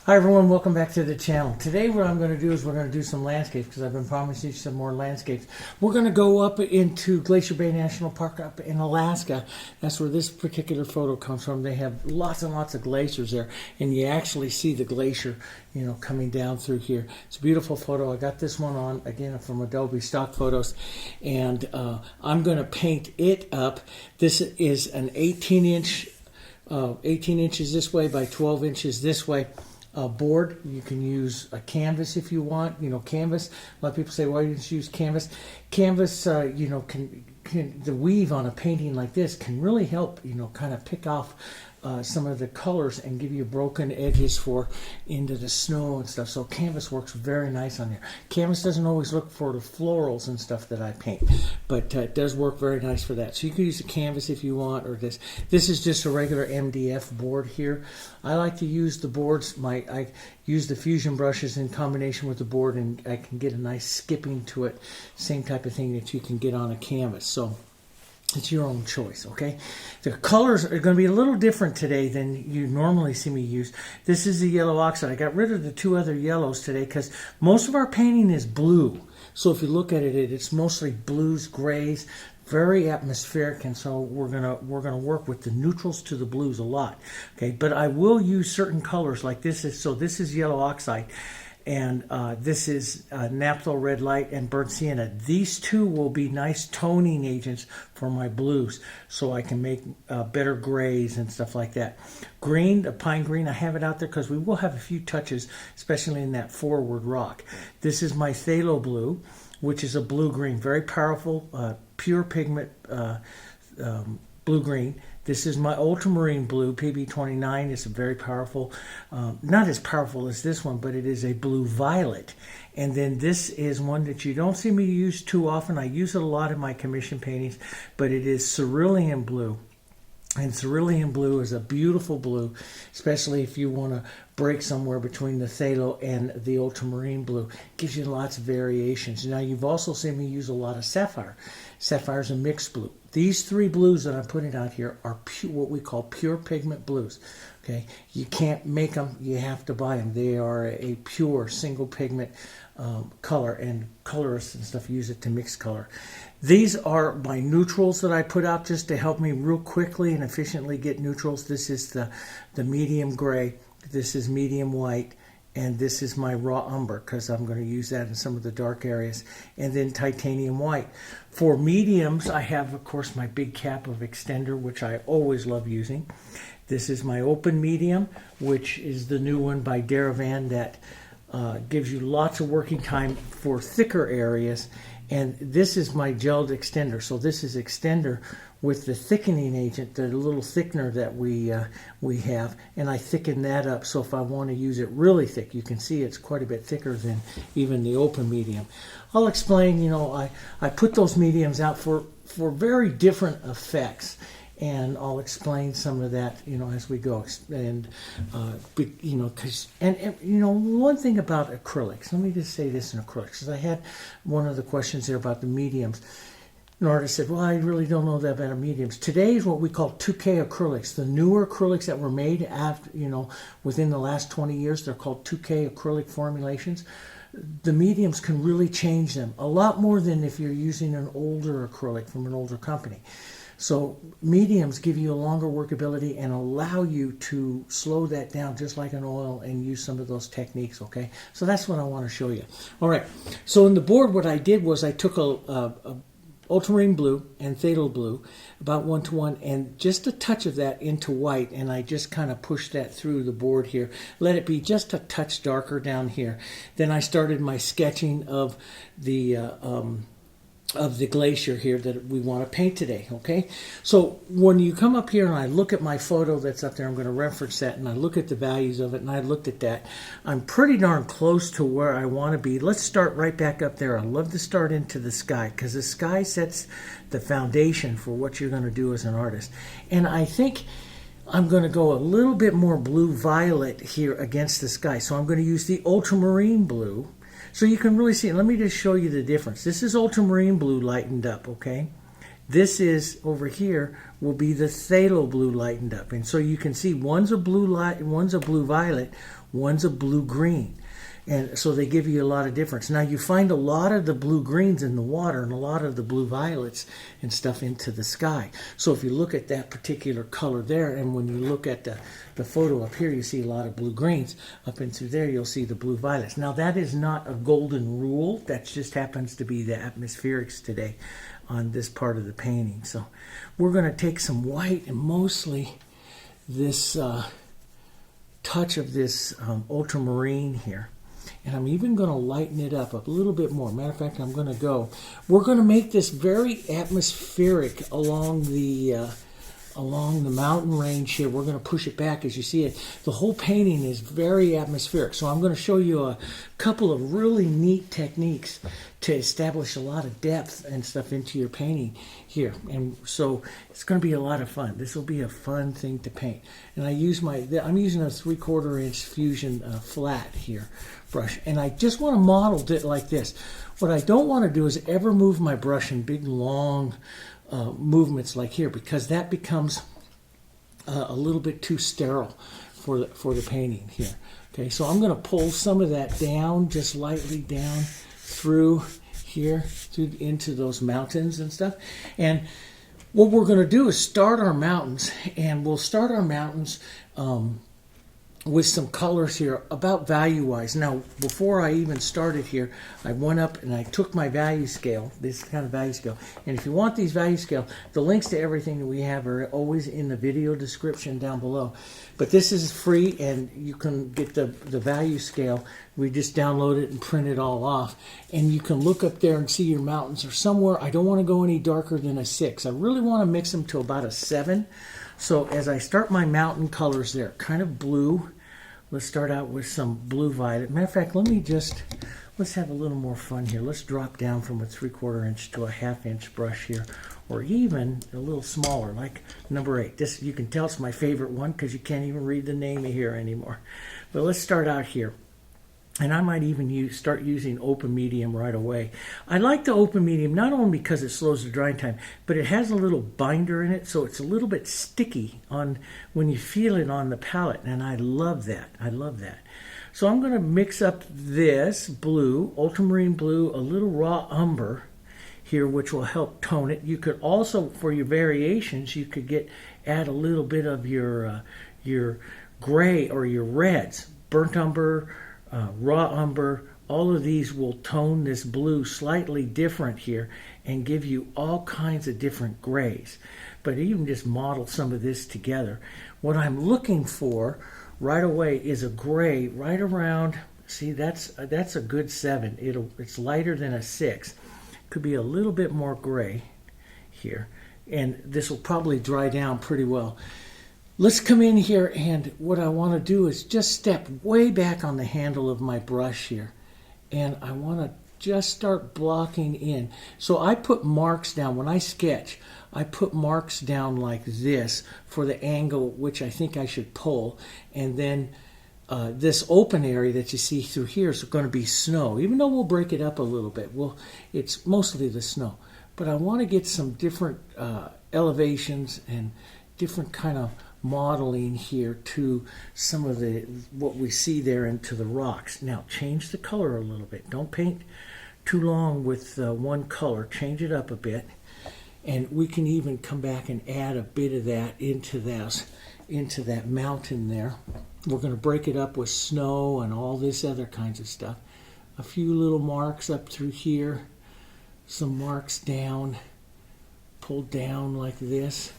Hi everyone, welcome back to the channel. Today what I'm going to do is we're going to do some landscapes because I've been promising you some more landscapes. We're going to go up into Glacier Bay National Park up in Alaska. That's where this particular photo comes from. They have lots and lots of glaciers there, and you actually see the glacier, you know, coming down through here. It's a beautiful photo. I got this one on, again, from Adobe Stock Photos, and I'm going to paint it up. This is an 18 inches this way by 12 inches this way. Board. You can use a canvas if you want. You know, canvas. A lot of people say, why didn't you use canvas? Canvas, you know, the weave on a painting like this can really help, you know, kind of pick off some of the colors and give you broken edges for into the snow and stuff. So canvas works very nice on there. Canvas doesn't always look for the florals and stuff that I paint, but it does work very nice for that. So you can use a canvas if you want, or this. This is just a regular MDF board here. I like to use the boards. I use the fusion brushes in combination with the board, and I can get a nice skipping to it. Same type of thing that you can get on a canvas. So it's your own choice, okay? The colors are going to be a little different today than you normally see me use. This is the yellow oxide. I got rid of the two other yellows today because most of our painting is blue. So if you look at it, it's mostly blues, grays, very atmospheric, and so we're gonna work with the neutrals to the blues a lot, okay? But I will use certain colors like this is. So this is yellow oxide. And this is Naphthol red light and burnt sienna. These two will be nice toning agents for my blues, so I can make better grays and stuff like that. Green, the pine green, I have it out there because we will have a few touches, especially in that forward rock. This is my phthalo blue, which is a blue-green, very powerful, pure pigment blue-green. This is my ultramarine blue, PB29. It's a very powerful, not as powerful as this one, but it is a blue violet. And then this is one that you don't see me use too often. I use it a lot in my commission paintings, but it is cerulean blue. And cerulean blue is a beautiful blue, especially if you want to break somewhere between the phthalo and the ultramarine blue. It gives you lots of variations. Now, you've also seen me use a lot of sapphire. Sapphire is a mixed blue. These three blues that I'm putting out here are what we call pure pigment blues. Okay, you can't make them; you have to buy them. They are a pure single pigment color, and colorists and stuff use it to mix color. These are my neutrals that I put out just to help me real quickly and efficiently get neutrals. This is the medium gray. This is medium white. And this is my raw umber because I'm going to use that in some of the dark areas. And then titanium white. For mediums, I have, of course, my big cap of extender, which I always love using. This is my open medium, which is the new one by Derivan that gives you lots of working time for thicker areas. And this is my gelled extender. So this is extender with the thickening agent, the little thickener that we have, and I thicken that up. So if I want to use it really thick, you can see it's quite a bit thicker than even the open medium. I'll explain. You know, I put those mediums out for very different effects, and I'll explain some of that, you know, as we go. And you know, and you know, one thing about acrylics. Let me just say this in acrylics, because I had one of the questions there about the mediums. An artist said, well, I really don't know that about mediums. Today is what we call 2K acrylics. The newer acrylics that were made after, you know, within the last 20 years, they're called 2K acrylic formulations. The mediums can really change them a lot more than if you're using an older acrylic from an older company. So mediums give you a longer workability and allow you to slow that down just like an oil and use some of those techniques, okay? So that's what I want to show you. All right, so in the board what I did was I took a ultramarine blue and phthalo blue, about 1:1, and just a touch of that into white, and I just kind of pushed that through the board here. Let it be just a touch darker down here. Then I started my sketching of the glacier here that we want to paint today, okay? So when you come up here and I look at my photo that's up there, I'm going to reference that, and I look at the values of it, and I looked at that. I'm pretty darn close to where I want to be. Let's start right back up there. I love to start into the sky because the sky sets the foundation for what you're going to do as an artist. And I think I'm going to go a little bit more blue-violet here against the sky. So I'm going to use the ultramarine blue. So you can really see it. Let me just show you the difference. This is ultramarine blue lightened up, okay? This is over here will be the phthalo blue lightened up. And so you can see one's a blue light, one's a blue violet, one's a blue green. And so they give you a lot of difference. Now you find a lot of the blue greens in the water and a lot of the blue violets and stuff into the sky. So if you look at that particular color there, and when you look at the photo up here, you see a lot of blue greens. Up into there, you'll see the blue violets. Now that is not a golden rule. That just happens to be the atmospherics today on this part of the painting. So we're going to take some white and mostly this touch of this ultramarine here. And I'm even going to lighten it up a little bit more. Matter of fact, we're going to make this very atmospheric along the mountain range here. We're going to push it back as you see it. The whole painting is very atmospheric. So I'm going to show you a couple of really neat techniques to establish a lot of depth and stuff into your painting here. And so it's going to be a lot of fun. This will be a fun thing to paint. And I'm using a 3/4 inch Fusion flat here brush. And I just want to model it like this. What I don't want to do is ever move my brush in big long movements like here, because that becomes a little bit too sterile for the painting here. Okay, so I'm going to pull some of that down, just lightly down through here into those mountains and stuff. And what we're going to do is start our mountains, and we'll start our mountains with some colors here about value-wise. Now, before I even started here, I went up and I took my value scale, this kind of value scale. And if you want these value scale, the links to everything that we have are always in the video description down below. But this is free, and you can get the value scale. We just download it and print it all off. And you can look up there and see your mountains are somewhere. I don't want to go any darker than a 6. I really want to mix them to about a 7. So as I start my mountain colors there, kind of blue, let's start out with some blue violet. Matter of fact, let's have a little more fun here. Let's drop down from a 3/4 inch to a 1/2 inch brush here, or even a little smaller, like number 8. This, you can tell it's my favorite one because you can't even read the name of here anymore. But let's start out here. And I might even start using open medium right away. I like the open medium not only because it slows the drying time, but it has a little binder in it, so it's a little bit sticky on when you feel it on the palette, and I love that. I love that. So I'm going to mix up this blue, ultramarine blue, a little raw umber here, which will help tone it. You could also, for your variations, you could add a little bit of your gray or your reds, burnt umber, raw umber. All of these will tone this blue slightly different here and give you all kinds of different grays. But even just model some of this together. What I'm looking for right away is a gray right around, see, that's a good 7. It's lighter than a 6. Could be a little bit more gray here, and this will probably dry down pretty well. Let's come in here, and what I want to do is just step way back on the handle of my brush here. And I want to just start blocking in. So I put marks down. When I sketch, I put marks down like this for the angle which I think I should pull. And then this open area that you see through here is going to be snow. Even though we'll break it up a little bit, it's mostly the snow. But I want to get some different elevations and different kind of modeling here to some of what we see there into the rocks. Now change the color a little bit. Don't paint too long with one color. Change it up a bit, and we can even come back and add a bit of that into that mountain there. We're going to break it up with snow and all this other kinds of stuff. A few little marks up through here, some marks down, pull down like this.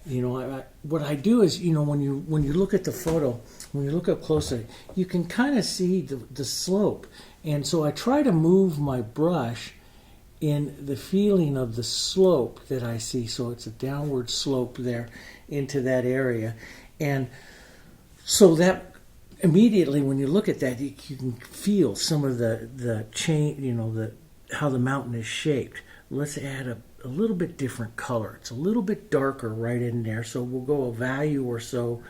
You know, what I do is, you know, when you look at the photo, when you look up closely, you can kind of see the slope. And so I try to move my brush in the feeling of the slope that I see. So it's a downward slope there into that area. And so that immediately when you look at that, you can feel some of the change, you know, how the mountain is shaped. Let's add a little bit different color. It's a little bit darker right in there, so we'll go a value or so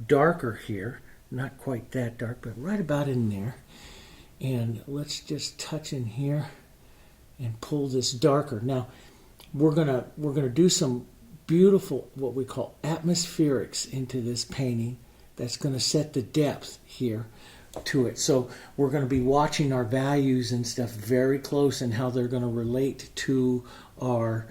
darker here. Not quite that dark, but right about in there. And let's just touch in here and pull this darker. Now, we're gonna do some beautiful, what we call atmospherics into this painting. That's going to set the depth here to it. So we're going to be watching our values and stuff very close and how they're going to relate to our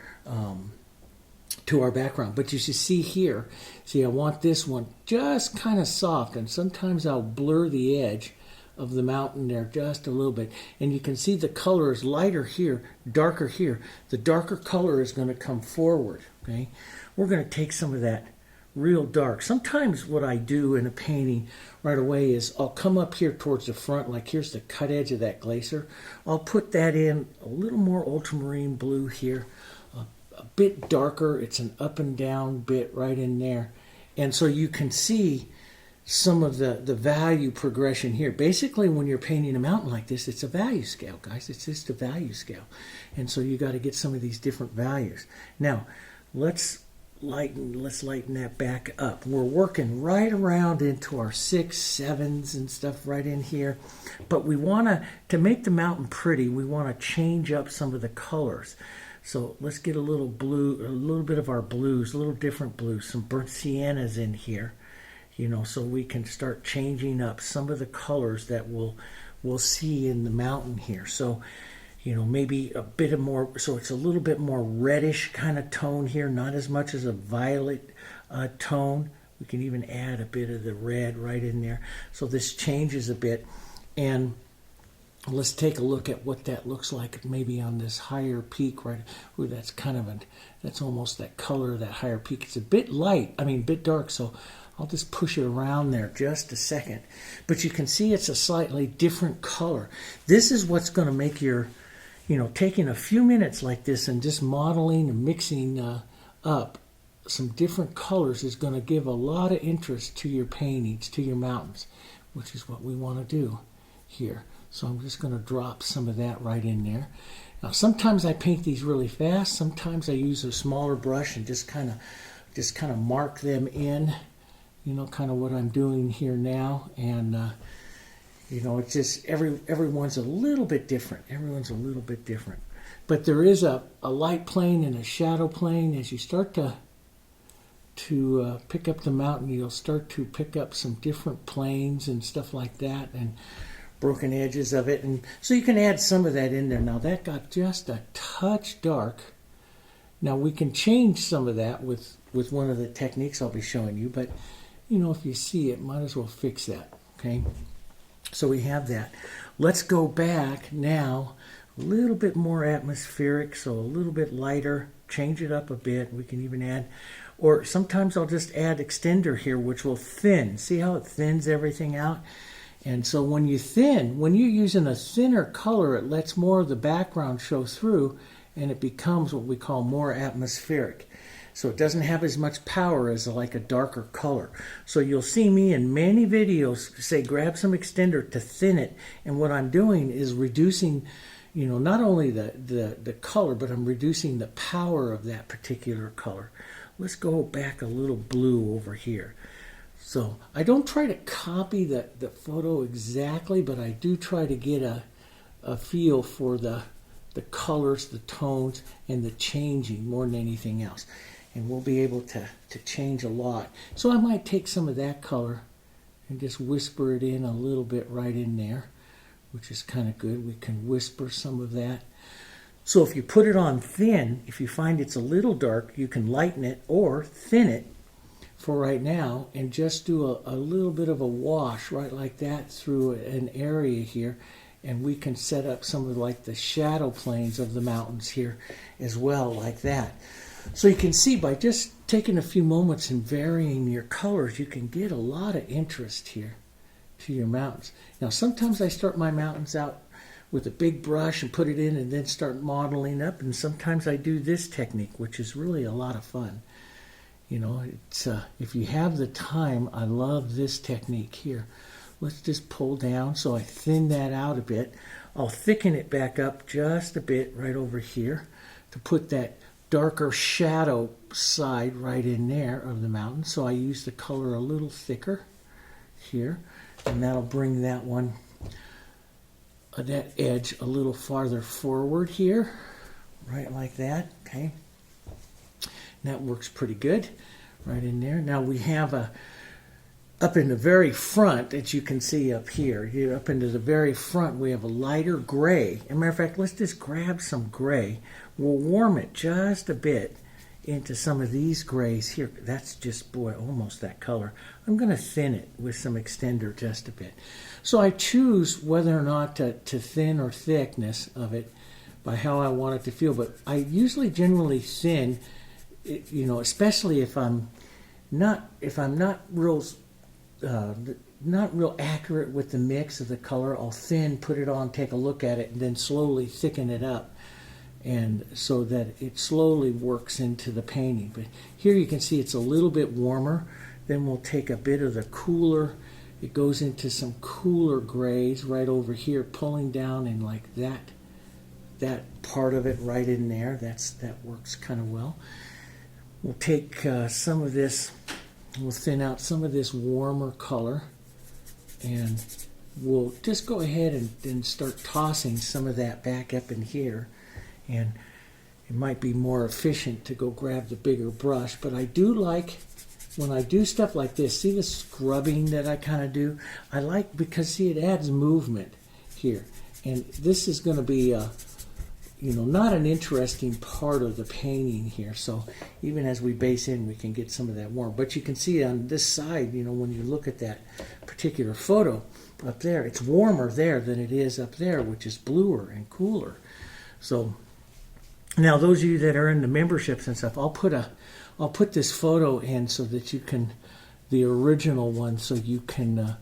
background. But you should see here, see, I want this one just kind of soft, and sometimes I'll blur the edge of the mountain there just a little bit. And you can see the color is lighter here, darker here. The darker color is going to come forward, okay? We're going to take some of that real dark. Sometimes what I do in a painting right away is I'll come up here towards the front, like here's the cut edge of that glacier. I'll put that in a little more ultramarine blue here, a bit darker. It's an up and down bit right in there. And so you can see some of the value progression here. Basically, when you're painting a mountain like this, it's a value scale, guys. It's just a value scale. And so you got to get some of these different values. Now, let's lighten that back up. We're working right around into our 6s, 7s and stuff right in here. But we want to make the mountain pretty, we want to change up some of the colors. So let's get a little blue, a little bit of our blues, a little different blues, some burnt siennas in here, you know, so we can start changing up some of the colors that we'll see in the mountain here. So, you know, maybe a bit of more, so it's a little bit more reddish kind of tone here, not as much as a violet tone. We can even add a bit of the red right in there. So this changes a bit. And let's take a look at what that looks like maybe on this higher peak, right? Ooh, that's kind of that's almost that color of that higher peak. It's a bit light, a bit dark, so I'll just push it around there just a second. But you can see it's a slightly different color. This is what's going to make your, you know, taking a few minutes like this and just modeling and mixing up some different colors is going to give a lot of interest to your paintings, to your mountains, which is what we want to do here. So I'm just going to drop some of that right in there. Now, sometimes I paint these really fast. Sometimes I use a smaller brush and just kind of mark them in, you know, kind of what I'm doing here now. And you know, it's just everyone's a little bit different. Everyone's a little bit different. But there is a light plane and a shadow plane. As you start to pick up the mountain, you'll start to pick up some different planes and stuff like that, and broken edges of it. And so you can add some of that in there. Now that got just a touch dark. Now we can change some of that with one of the techniques I'll be showing you. But, you know, if you see it, might as well fix that, okay? So we have that. Let's go back now, a little bit more atmospheric, so a little bit lighter, change it up a bit. We can even add, or sometimes I'll just add extender here, which will thin. See how it thins everything out? And so when you're using a thinner color, it lets more of the background show through, and it becomes what we call more atmospheric. So it doesn't have as much power as like a darker color. So you'll see me in many videos say grab some extender to thin it. And what I'm doing is reducing, you know, not only the color, but I'm reducing the power of that particular color. Let's go back a little blue over here. So I don't try to copy the photo exactly, but I do try to get a feel for the colors, the tones, and the changing more than anything else. And we'll be able to change a lot. So I might take some of that color and just whisper it in a little bit right in there, which is kind of good. We can whisper some of that. So if you put it on thin, if you find it's a little dark, you can lighten it or thin it for right now and just do a little bit of a wash right like that through an area here. And we can set up some of like the shadow planes of the mountains here as well, like that. So you can see by just taking a few moments and varying your colors, you can get a lot of interest here to your mountains. Now, sometimes I start my mountains out with a big brush and put it in and then start modeling up. And sometimes I do this technique, which is really a lot of fun. You know, it's if you have the time, I love this technique here. Let's just pull down. So I thin that out a bit. I'll thicken it back up just a bit right over here to put that darker shadow side right in there of the mountain. So I use the color a little thicker here, and that'll bring that one, that edge a little farther forward here, right like that, okay? That works pretty good right in there. Now we have up in the very front, that you can see up here, up into the very front, we have a lighter gray. As a matter of fact, let's just grab some gray. We'll warm it just a bit into some of these grays here. That's just, boy, almost that color. I'm going to thin it with some extender just a bit. So I choose whether or not to thin or thickness of it by how I want it to feel. But I usually generally thin, especially if I'm not real accurate with the mix of the color. I'll thin, put it on, take a look at it, and then slowly thicken it up, and so that it slowly works into the painting. But here you can see it's a little bit warmer. Then we'll take a bit of the cooler. It goes into some cooler grays right over here, pulling down in like that part of it right in there. That works kind of well. We'll take some of this. We'll thin out some of this warmer color, and we'll just go ahead and start tossing some of that back up in here. And it might be more efficient to go grab the bigger brush, but I do like, when I do stuff like this, see the scrubbing that I kind of do? I like, because see, it adds movement here. And this is going to be not an interesting part of the painting here. So even as we base in, we can get some of that warm. But you can see on this side, when you look at that particular photo up there, it's warmer there than it is up there, which is bluer and cooler. So now those of you that are in the memberships and stuff, I'll put this photo in so that you can, the original one, so you can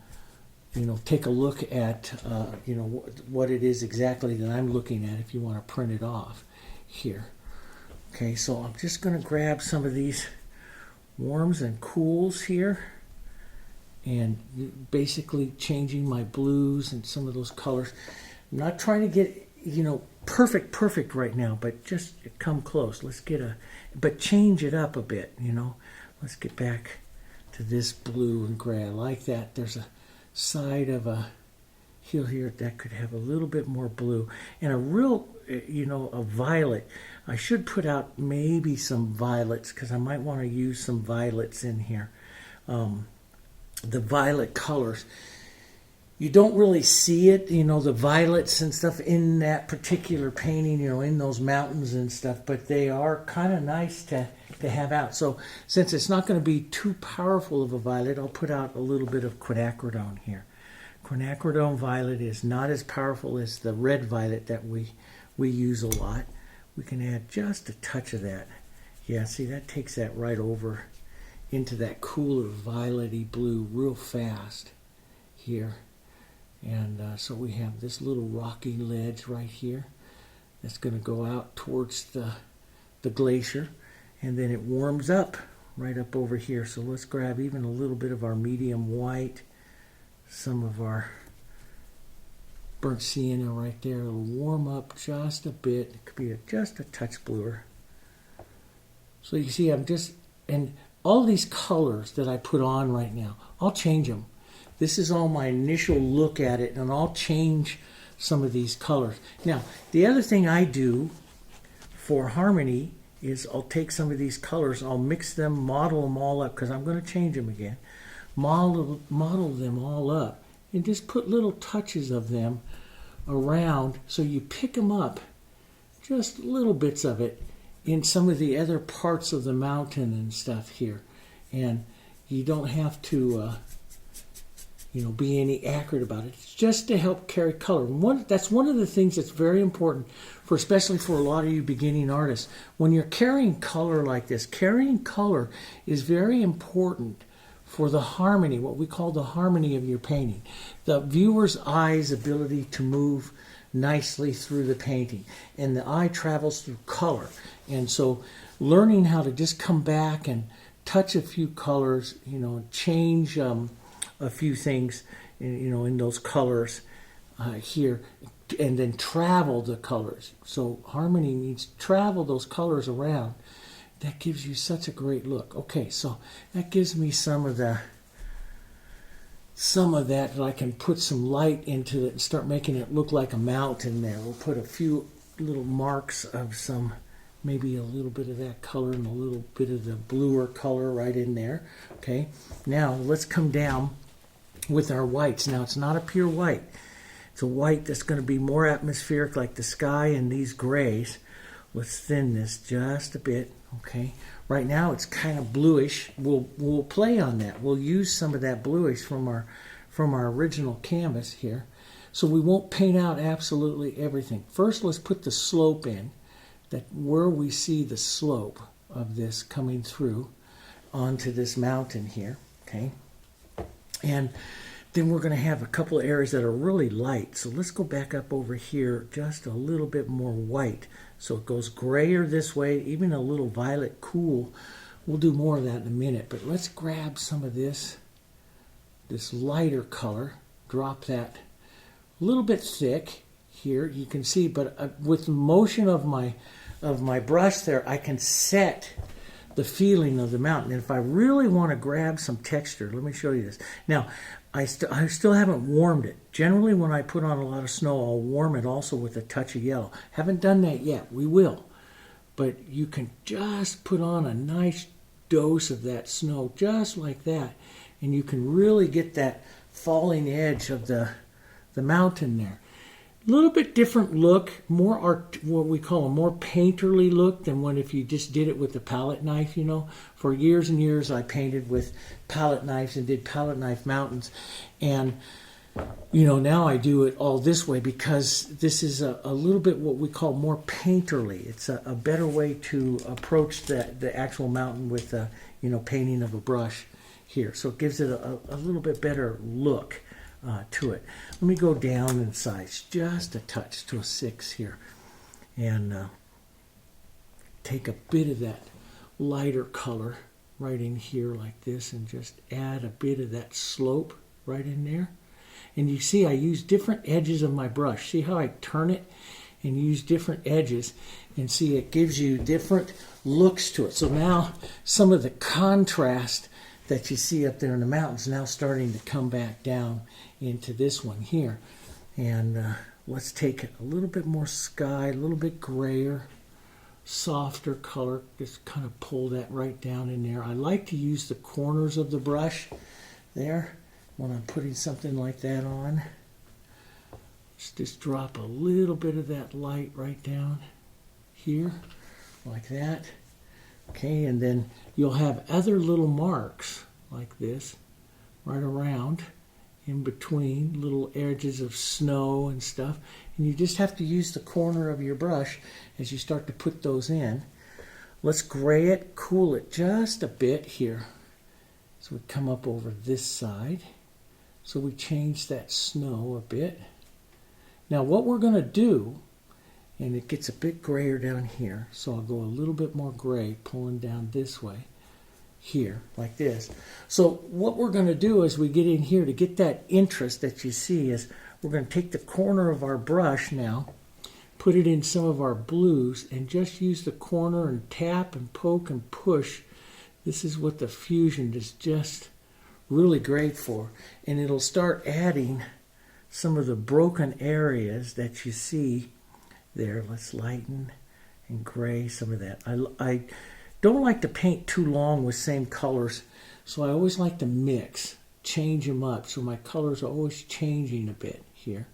take a look at, what it is exactly that I'm looking at if you want to print it off here. Okay, so I'm just going to grab some of these warms and cools here, and basically changing my blues and some of those colors. I'm not trying to get, perfect right now, but just come close. Let's get but change it up a bit, Let's get back to this blue and gray. I like that. There's a side of a hill here that could have a little bit more blue, and a real, a violet. I should put out maybe some violets, because I might want to use some violets in here. The violet colors, you don't really see it, the violets and stuff in that particular painting, in those mountains and stuff, but they are kind of nice to have out. So since it's not going to be too powerful of a violet, I'll put out a little bit of quinacridone here. Quinacridone violet is not as powerful as the red violet that we use a lot. We can add just a touch of that. Yeah, see, that takes that right over into that cooler violet-y blue real fast here. And so we have this little rocky ledge right here that's going to go out towards the glacier, and then it warms up right up over here. So let's grab even a little bit of our medium white, some of our burnt sienna right there. It'll warm up just a bit. It could be just a touch bluer. So you see, and all these colors that I put on right now, I'll change them. This is all my initial look at it, and I'll change some of these colors. Now, the other thing I do for harmony is I'll take some of these colors, I'll mix them, model them all up, because I'm going to change them again. Model them all up, and just put little touches of them around, so you pick them up, just little bits of it, in some of the other parts of the mountain and stuff here. And you don't have to be any accurate about it. It's just to help carry color. That's one of the things that's very important, especially for a lot of you beginning artists. When you're carrying color like this, carrying color is very important for the harmony, what we call the harmony of your painting. The viewer's eye's ability to move nicely through the painting. And the eye travels through color. And so learning how to just come back and touch a few colors, change a few things, in those colors here, and then travel the colors. So harmony means travel those colors around. That gives you such a great look. Okay, so that gives me some of that I can put some light into it and start making it look like a mountain there. We'll put a few little marks of some maybe a little bit of that color and a little bit of the bluer color right in there. Okay, now let's come down with our whites. Now it's not a pure white. It's a white that's going to be more atmospheric, like the sky and these grays. Let's thin this just a bit. Okay, right now it's kind of bluish. We'll play on that. We'll use some of that bluish from our original canvas here. So we won't paint out absolutely everything. First, let's put the slope in, that where we see the slope of this coming through onto this mountain here. Okay, and then we're going to have a couple of areas that are really light. So let's go back up over here just a little bit more white. So it goes grayer this way, even a little violet cool. We'll do more of that in a minute. But let's grab some of this lighter color, drop that a little bit thick here. You can see, but with the motion of my brush there, I can set the feeling of the mountain. And if I really want to grab some texture, let me show you this. Now, I still haven't warmed it. Generally, when I put on a lot of snow, I'll warm it also with a touch of yellow. Haven't done that yet. We will. But you can just put on a nice dose of that snow, just like that. And you can really get that falling edge of the mountain there. A little bit different look, more art, what we call a more painterly look than when if you just did it with a palette knife, you know. For years and years I painted with palette knives and did palette knife mountains. And, you know, now I do it all this way because this is a little bit what we call more painterly. It's a better way to approach the actual mountain with, you know, painting of a brush here. So it gives it a little bit better look to it. Let me go down in size just a touch to a 6 here and take a bit of that lighter color right in here like this and just add a bit of that slope right in there. And you see I use different edges of my brush. See how I turn it and use different edges, and see it gives you different looks to it. So now some of the contrast that you see up there in the mountains now starting to come back down into this one here. And let's take it a little bit more sky, a little bit grayer, softer color. Just kind of pull that right down in there. I like to use the corners of the brush there when I'm putting something like that on. Just drop a little bit of that light right down here like that. Okay, and then you'll have other little marks like this right around in between little edges of snow and stuff. And you just have to use the corner of your brush as you start to put those in. Let's gray it, cool it just a bit here. So we come up over this side. So we change that snow a bit. Now what we're going to do, and it gets a bit grayer down here, so I'll go a little bit more gray, pulling down this way, here, like this. So what we're going to do as we get in here to get that interest that you see is we're going to take the corner of our brush now, put it in some of our blues, and just use the corner and tap and poke and push. This is what the fusion is just really great for. And it'll start adding some of the broken areas that you see there. Let's lighten and gray some of that. I don't like to paint too long with same colors, so I always like to mix, change them up, so my colors are always changing a bit here.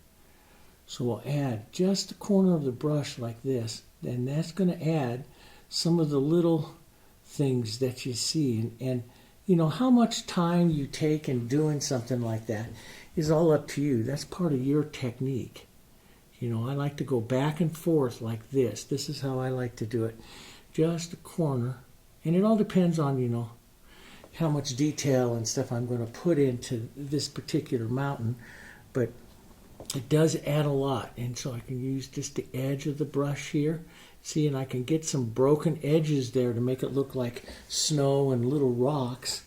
So we'll add just the corner of the brush like this, and that's going to add some of the little things that you see. And you know, how much time you take in doing something like that is all up to you. That's part of your technique. You know, I like to go back and forth like this. This is how I like to do it. Just a corner. And it all depends on, you know, how much detail and stuff I'm going to put into this particular mountain. But it does add a lot. And so I can use just the edge of the brush here. See, and I can get some broken edges there to make it look like snow and little rocks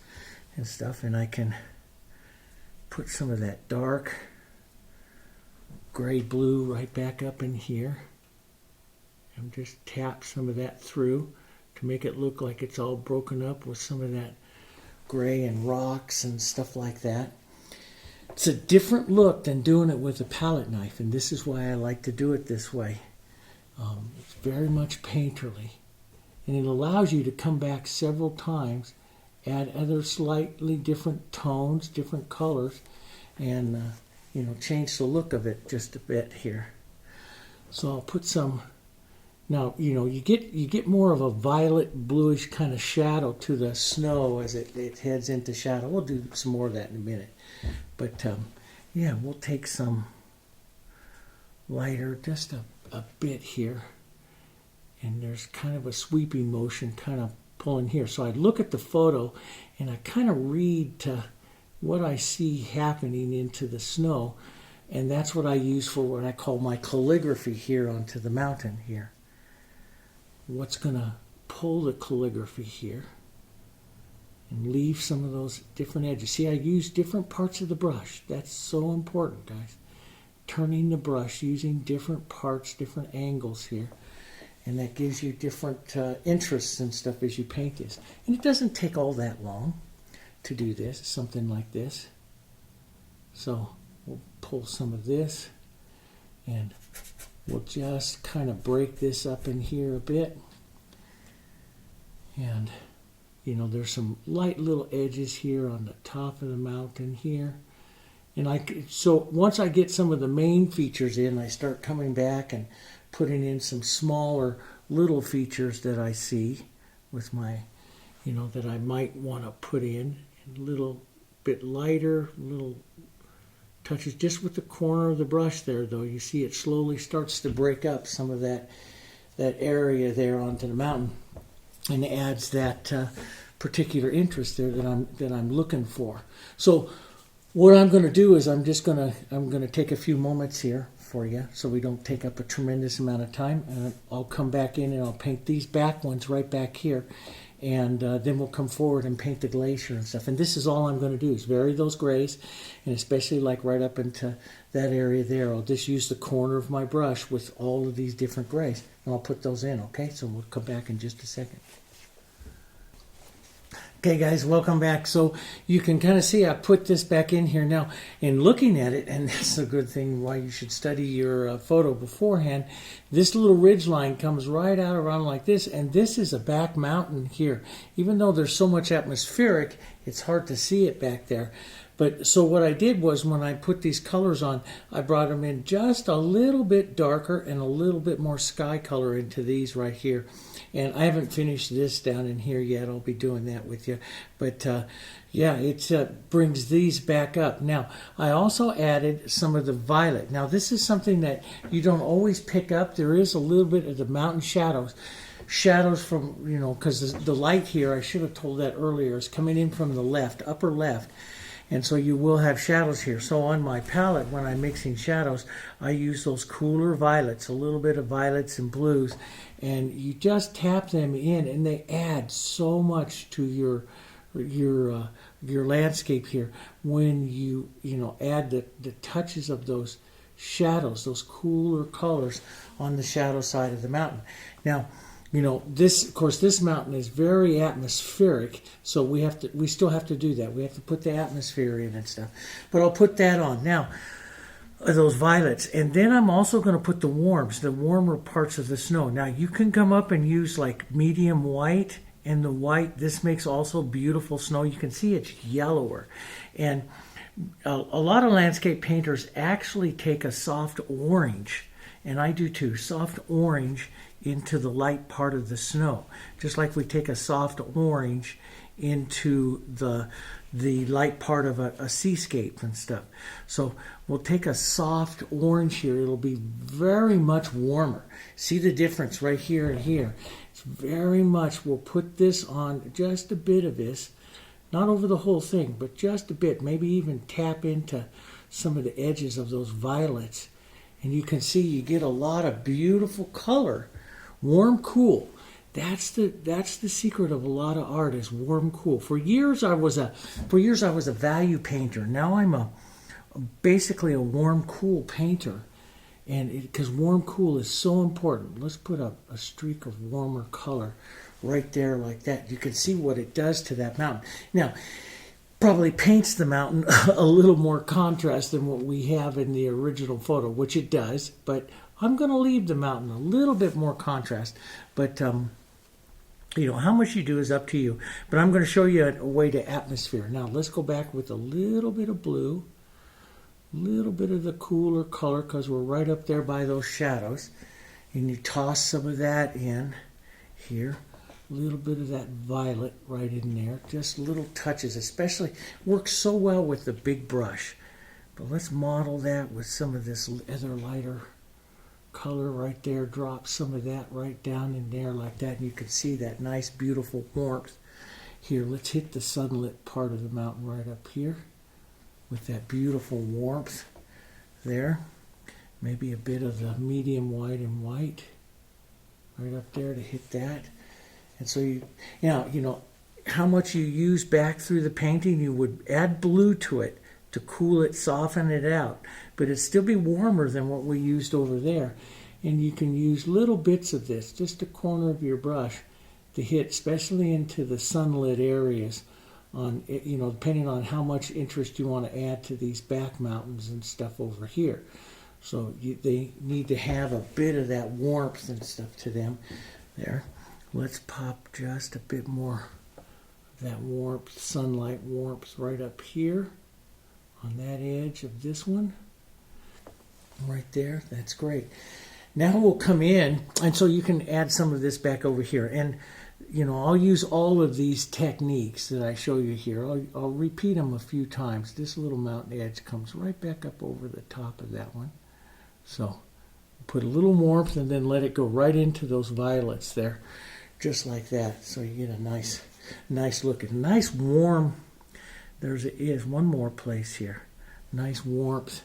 and stuff. And I can put some of that dark gray blue right back up in here and just tap some of that through to make it look like it's all broken up with some of that gray and rocks and stuff like that. It's a different look than doing it with a palette knife, and this is why I like to do it this way. It's very much painterly, and it allows you to come back several times, add other slightly different tones, different colors, and change the look of it just a bit here. So I'll put some. Now you get more of a violet bluish kind of shadow to the snow as it heads into shadow. We'll do some more of that in a minute, but yeah, we'll take some lighter, just a bit here, and there's kind of a sweeping motion kind of pulling here. So I look at the photo and I kind of read to what I see happening into the snow, and that's what I use for what I call my calligraphy here onto the mountain here. What's going to pull the calligraphy here and leave some of those different edges. See, I use different parts of the brush. That's so important, guys. Turning the brush, using different parts, different angles here. And that gives you different interests and stuff as you paint this. And it doesn't take all that long to do this, something like this. So we'll pull some of this and we'll just kind of break this up in here a bit. And, there's some light little edges here on the top of the mountain here. And so once I get some of the main features in, I start coming back and putting in some smaller little features that I see with my, that I might want to put in. A little bit lighter, little touches just with the corner of the brush there, though. You see it slowly starts to break up some of that area there onto the mountain, and adds that particular interest there that I'm looking for. So what I'm going to do is I'm going to take a few moments here for you, so we don't take up a tremendous amount of time. And I'll come back in and I'll paint these back ones right back here. And then we'll come forward and paint the glacier and stuff. And this is all I'm going to do is vary those grays, and especially like right up into that area there. I'll just use the corner of my brush with all of these different grays, and I'll put those in, okay? So we'll come back in just a second. Okay, guys, welcome back. So you can kind of see I put this back in here now. In looking at it, and that's a good thing why you should study your photo beforehand, this little ridge line comes right out around like this, and this is a back mountain here. Even though there's so much atmospheric, it's hard to see it back there. But so what I did was when I put these colors on, I brought them in just a little bit darker and a little bit more sky color into these right here. And I haven't finished this down in here yet. I'll be doing that with you. But yeah, it brings these back up. Now, I also added some of the violet. Now, this is something that you don't always pick up. There is a little bit of the mountain shadows. Shadows from, because the light here, I should have told that earlier, is coming in from the left, upper left. And so you will have shadows here. So on my palette, when I'm mixing shadows, I use those cooler violets, a little bit of violets and blues, and you just tap them in, and they add so much to your landscape here when you add the touches of those shadows, those cooler colors on the shadow side of the mountain. Now, this mountain is very atmospheric, so we still have to do that. We have to put the atmosphere in and stuff. But I'll put that on. Now, those violets. And then I'm also going to put the warmer parts of the snow. Now, you can come up and use like medium white, and the white, this makes also beautiful snow. You can see it's yellower. And a lot of landscape painters actually take a soft orange, and I do too, soft orange into the light part of the snow, just like we take a soft orange into the light part of a seascape and stuff. So we'll take a soft orange here. It'll be very much warmer. See the difference right here and here. It's very much, we'll put this on just a bit of this, not over the whole thing, but just a bit, maybe even tap into some of the edges of those violets. And you can see you get a lot of beautiful color. Warm, cool. That's the secret of a lot of art, is warm, cool. For years I was a value painter. Now I'm basically a warm, cool painter, and because warm, cool is so important. Let's put a streak of warmer color right there like that. You can see what it does to that mountain. Now, probably paints the mountain a little more contrast than what we have in the original photo, which it does, but I'm going to leave the mountain a little bit more contrast. But How much you do is up to you. But I'm going to show you a way to atmosphere. Now, let's go back with a little bit of blue, a little bit of the cooler color, because we're right up there by those shadows. And you toss some of that in here. A little bit of that violet right in there. Just little touches, especially works so well with the big brush. But let's model that with some of this other lighter color right there. Drop some of that right down in there like that, and you can see that nice beautiful warmth here. Let's hit the sunlit part of the mountain right up here with that beautiful warmth there. Maybe a bit of the medium white and white right up there to hit that. And so you know how much you use back through the painting, you would add blue to it to cool it, soften it out, but it'd still be warmer than what we used over there. And you can use little bits of this, just a corner of your brush, to hit, especially into the sunlit areas, on depending on how much interest you want to add to these back mountains and stuff over here. So they need to have a bit of that warmth and stuff to them there. Let's pop just a bit more of that warmth, sunlight warmth right up here on that edge of this one. Right there, that's great. Now we'll come in, and so you can add some of this back over here. And, I'll use all of these techniques that I show you here. I'll repeat them a few times. This little mountain edge comes right back up over the top of that one. So put a little warmth and then let it go right into those violets there, just like that. So you get a nice look, a nice warm. Is one more place here. Nice warmth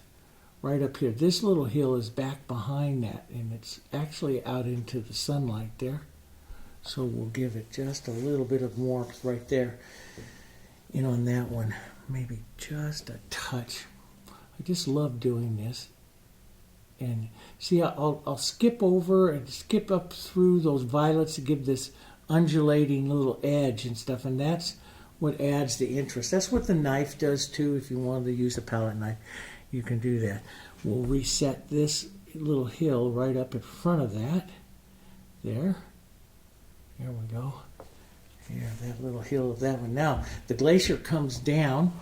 right up here. This little hill is back behind that, and it's actually out into the sunlight there. So we'll give it just a little bit of warmth right there. On that one, maybe just a touch. I just love doing this. And see, I'll skip over and skip up through those violets to give this undulating little edge and stuff, and that's what adds the interest. That's what the knife does too. If you wanted to use a palette knife, you can do that. We'll reset this little hill right up in front of that. There we go. Here, that little hill of that one. Now, the glacier comes down,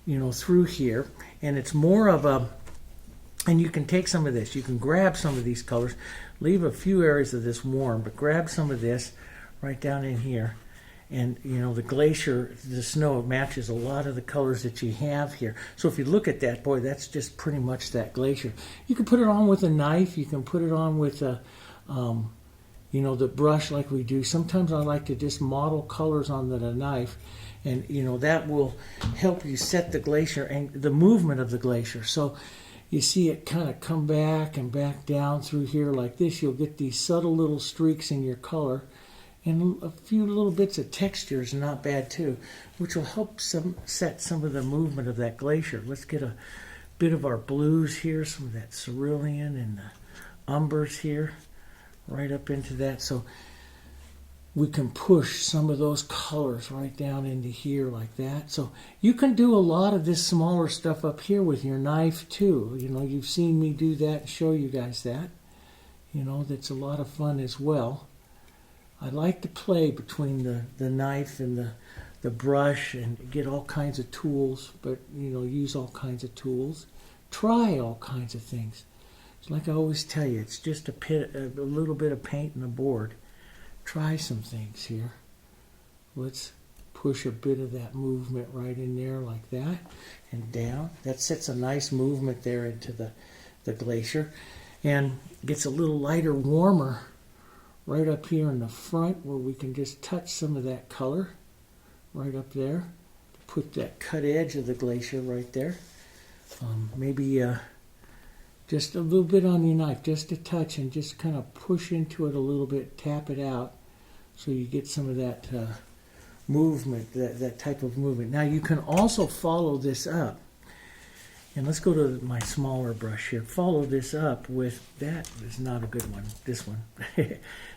through here, and it's more of a, and you can take some of this. You can grab some of these colors, leave a few areas of this warm, but grab some of this right down in here. And, the glacier, the snow matches a lot of the colors that you have here. So if you look at that, boy, that's just pretty much that glacier. You can put it on with a knife. You can put it on with a, the brush like we do. Sometimes I like to just model colors on the knife. And, that will help you set the glacier and the movement of the glacier. So you see it kind of come back and back down through here like this. You'll get these subtle little streaks in your color. And a few little bits of texture is not bad too, which will help set some of the movement of that glacier. Let's get a bit of our blues here, some of that cerulean and the umbers here, right up into that. So we can push some of those colors right down into here like that. So you can do a lot of this smaller stuff up here with your knife too. You've seen me do that and show you guys that. That's a lot of fun as well. I like to play between the knife and the brush and get all kinds of tools, but, use all kinds of tools. Try all kinds of things. It's like I always tell you, it's just a little bit of paint and a board. Try some things here. Let's push a bit of that movement right in there like that and down. That sets a nice movement there into the glacier and gets a little lighter, warmer right up here in the front where we can just touch some of that color right up there. Put that cut edge of the glacier right there. Maybe just a little bit on your knife, just a touch, and just kind of push into it a little bit, tap it out so you get some of that movement, that type of movement. Now you can also follow this up. And let's go to my smaller brush here. Follow this up with, that is not a good one, this one.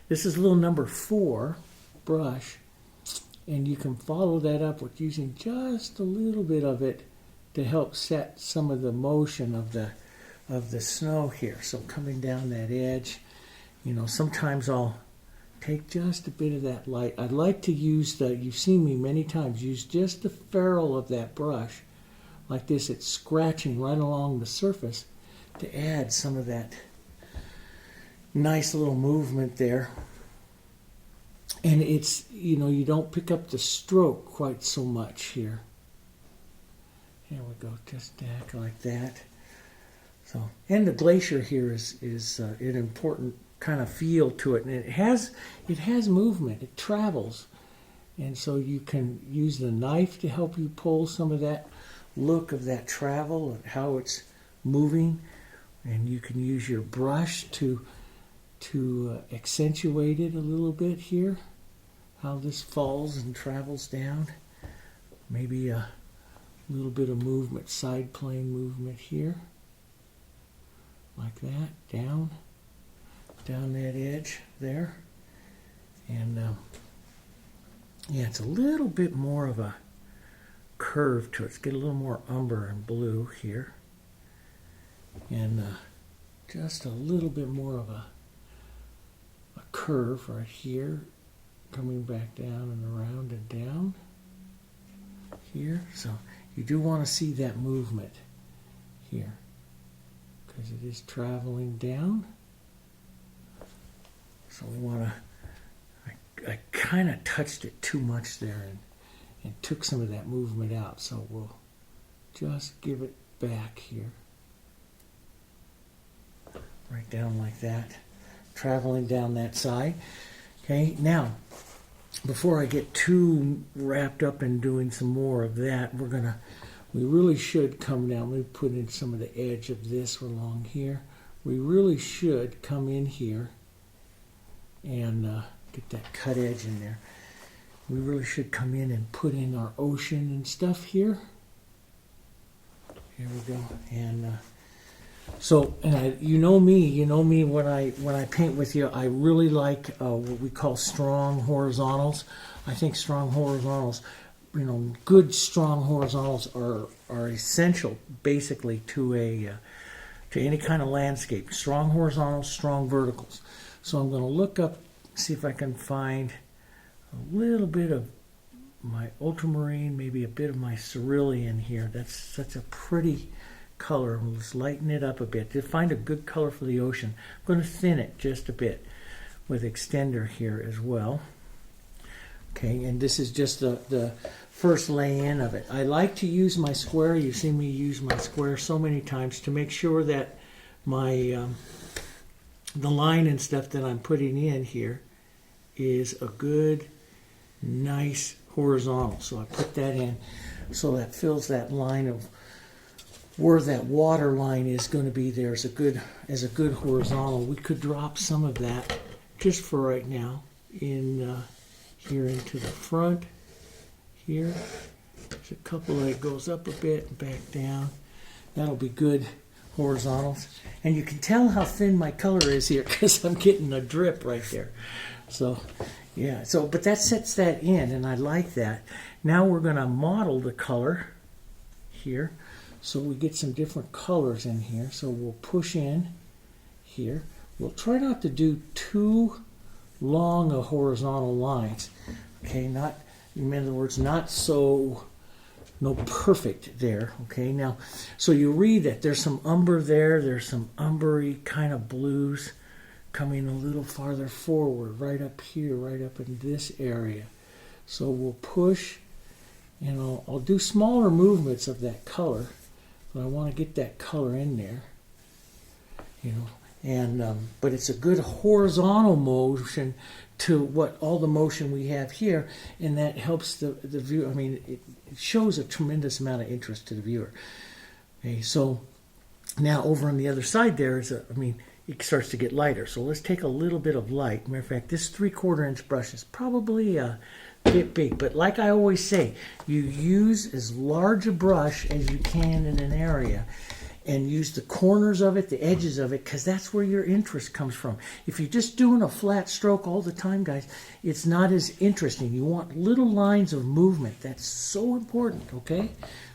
This is little number 4 brush. And you can follow that up with using just a little bit of it to help set some of the motion of the snow here. So coming down that edge, sometimes I'll take just a bit of that light. I'd like to use you've seen me many times, use just the ferrule of that brush. Like this, it's scratching right along the surface to add some of that nice little movement there. And it's, you don't pick up the stroke quite so much here. Here we go, just back like that. So, and the Glacier here is an important kind of feel to it, and it has movement. It travels, and so you can use the knife to help you pull some of that look of that travel and how it's moving, and you can use your brush to accentuate it a little bit here. How this falls and travels down. Maybe a little bit of movement, side plane movement here. Like that, down that edge there. And yeah, it's a little bit more of a curve to it. Let's get a little more umber and blue here. And just a little bit more of a curve right here, coming back down and around and down here. So you do want to see that movement here, because it is traveling down. So we want to, I kind of touched it too much there and took some of that movement out. So we'll just give it back here. Right down like that, traveling down that side. Okay, now, before I get too wrapped up in doing some more of that, we really should come down. Let me put in some of the edge of this along here. We really should come in here and get that cut edge in there. We really should come in and put in our ocean and stuff here. Here we go. And you know me when I paint with you, I really like what we call strong horizontals. I think strong horizontals, good strong horizontals are essential basically to any kind of landscape. Strong horizontals, strong verticals. So I'm going to look up, see if I can find a little bit of my ultramarine, maybe a bit of my cerulean here. That's such a pretty color. Let's lighten it up a bit to find a good color for the ocean. I'm going to thin it just a bit with extender here as well. Okay, and this is just the first lay-in of it. I like to use my square. You've seen me use my square so many times to make sure that my the line and stuff that I'm putting in here is a good, nice horizontal. So I put that in so that fills that line of where that water line is going to be there as a good horizontal. We could drop some of that just for right now in here into the front here. There's a couple that goes up a bit and back down. That'll be good horizontals. And you can tell how thin my color is here because I'm getting a drip right there. So yeah, but that sets that in, and I like that. Now we're going to model the color here. So we get some different colors in here. So we'll push in here. We'll try not to do too long a horizontal lines. Okay, in other words, not so perfect there. Okay, now, so you read that there's some umber there. There's some umbery kind of blues coming a little farther forward, right up here, right up in this area. So we'll push, and I'll do smaller movements of that color. But I want to get that color in there, and but it's a good horizontal motion to all the motion we have here, and that helps the viewer. I mean, it shows a tremendous amount of interest to the viewer. Okay, so now over on the other side there it starts to get lighter. So let's take a little bit of light. Matter of fact, this 3/4 inch brush is probably a bit big, but like I always say, you use as large a brush as you can in an area and use the corners of it, the edges of it, because that's where your interest comes from. If you're just doing a flat stroke all the time, guys, it's not as interesting. You want little lines of movement. That's so important, okay?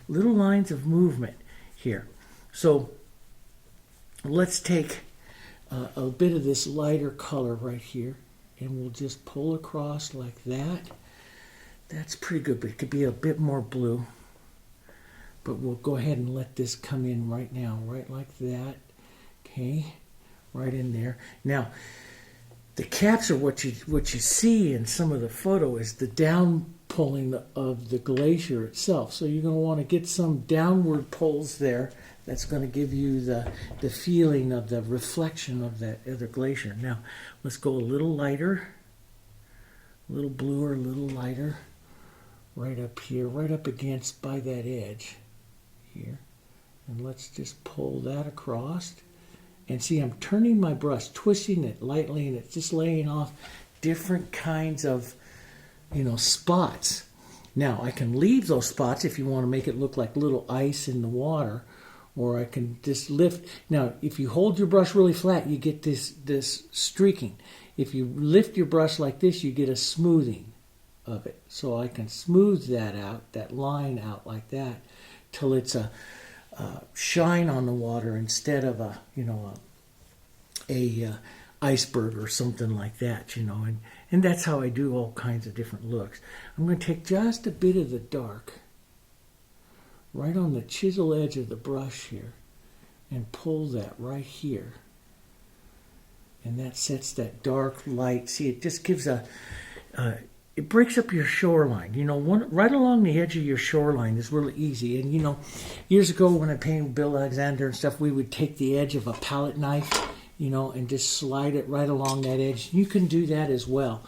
Little lines of movement here. So let's take a bit of this lighter color right here, and we'll just pull across like that. That's pretty good, but it could be a bit more blue. But we'll go ahead and let this come in right now, right like that. Okay, right in there. Now, the caps are what you see in some of the photo is the down pulling of the glacier itself. So you're going to want to get some downward pulls there. That's going to give you the feeling of the reflection of that other glacier. Now, let's go a little lighter, a little bluer, a little lighter, right up here, right up against by that edge here. And let's just pull that across. And see, I'm turning my brush, twisting it lightly, and it's just laying off different kinds of, spots. Now, I can leave those spots if you want to make it look like little ice in the water, or I can just lift. Now, if you hold your brush really flat, you get this streaking. If you lift your brush like this, you get a smoothing of it. So I can smooth that out, that line out like that, till it's a shine on the water instead of a iceberg or something like that, and that's how I do all kinds of different looks. I'm going to take just a bit of the dark right on the chisel edge of the brush here and pull that right here, and that sets that dark light. See, it just gives it breaks up your shoreline. Right along the edge of your shoreline is really easy. And, years ago when I painted Bill Alexander and stuff, we would take the edge of a palette knife, and just slide it right along that edge. You can do that as well.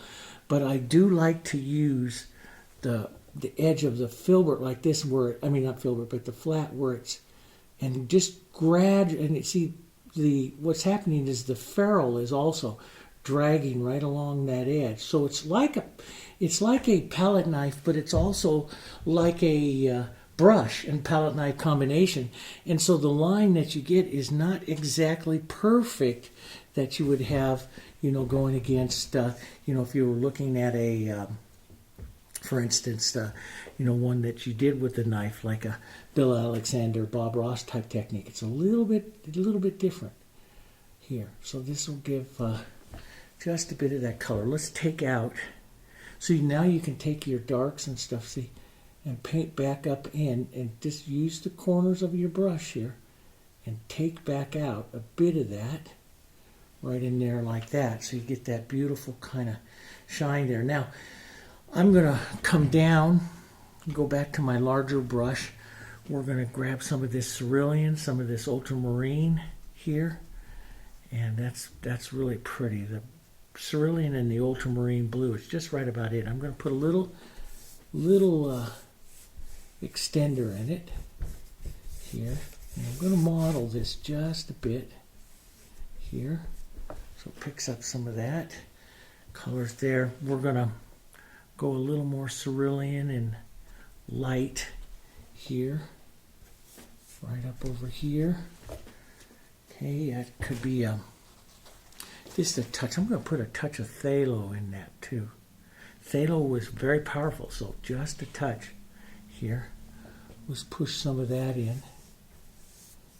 But I do like to use the edge of the filbert like this, not filbert, but the flat where it's, and just and see, what's happening is the ferrule is also dragging right along that edge. So it's like a palette knife, but it's also like a brush and palette knife combination. And so the line that you get is not exactly perfect that you would have, going against, if you were looking at a, for instance, one that you did with the knife, like a Bill Alexander, Bob Ross type technique. It's a little bit different here. So this will give just a bit of that color. Let's take out. So now you can take your darks and stuff, see, and paint back up in, and just use the corners of your brush here and take back out a bit of that right in there like that. So you get that beautiful kind of shine there. Now, I'm going to come down and go back to my larger brush. We're going to grab some of this cerulean, some of this ultramarine here, and that's really pretty. The cerulean and the ultramarine blue, it's just right about it. I'm going to put a little extender in it here, and I'm going to model this just a bit here, so it picks up some of that colors there. We're going to go a little more cerulean and light here, right up over here. Okay, that could be just a touch. I'm going to put a touch of phthalo in that too. Phthalo was very powerful, so just a touch here. Let's push some of that in.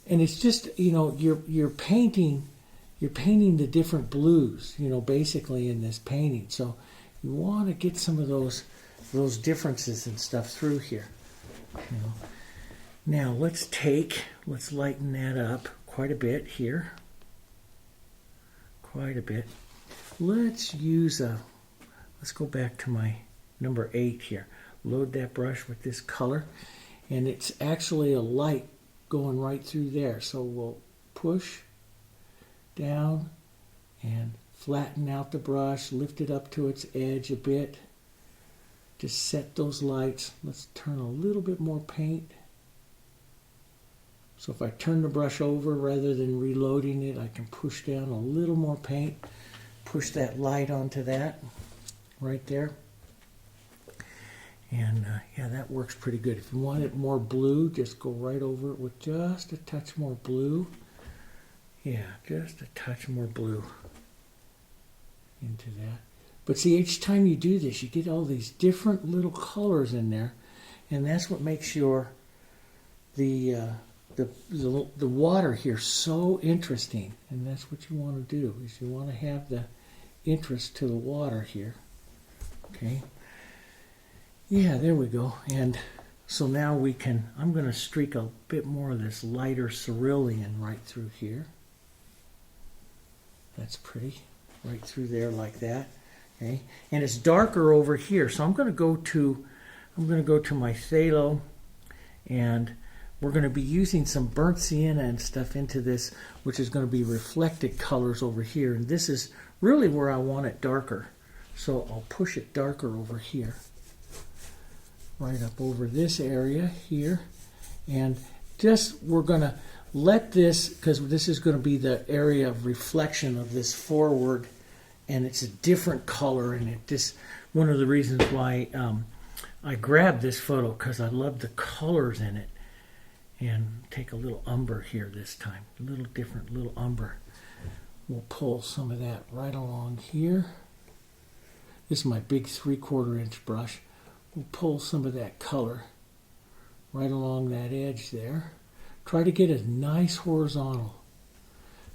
And it's just, you're painting the different blues, basically in this painting. So you want to get some of those differences and stuff through here. Now let's lighten that up quite a bit here. Quite a bit. Let's go back to my number 8 here. Load that brush with this color, and it's actually a light going right through there. So we'll push down and flatten out the brush, lift it up to its edge a bit. Just set those lights. Let's turn a little bit more paint. So if I turn the brush over rather than reloading it, I can push down a little more paint, push that light onto that right there. And yeah, that works pretty good. If you want it more blue, just go right over it with just a touch more blue. Yeah, just a touch more blue into that. But see, each time you do this, you get all these different little colors in there, and that's what makes the water here so interesting. And that's what you want to do, is you want to have the interest to the water here. Okay. Yeah, there we go. And so now we can, I'm going to streak a bit more of this lighter cerulean right through here. That's pretty. Right through there like that. Okay. And it's darker over here. So I'm going to go to my phthalo, and we're going to be using some burnt sienna and stuff into this, which is going to be reflected colors over here. And this is really where I want it darker. So I'll push it darker over here. Right up over this area here. And just, we're going to let this, because this is going to be the area of reflection of this forward, and it's a different color, and it just, one of the reasons why I grabbed this photo, because I love the colors in it. And take a little umber here this time, a little different, little umber. We'll pull some of that right along here. This is my big 3/4 inch brush. We'll pull some of that color right along that edge there. Try to get a nice horizontal.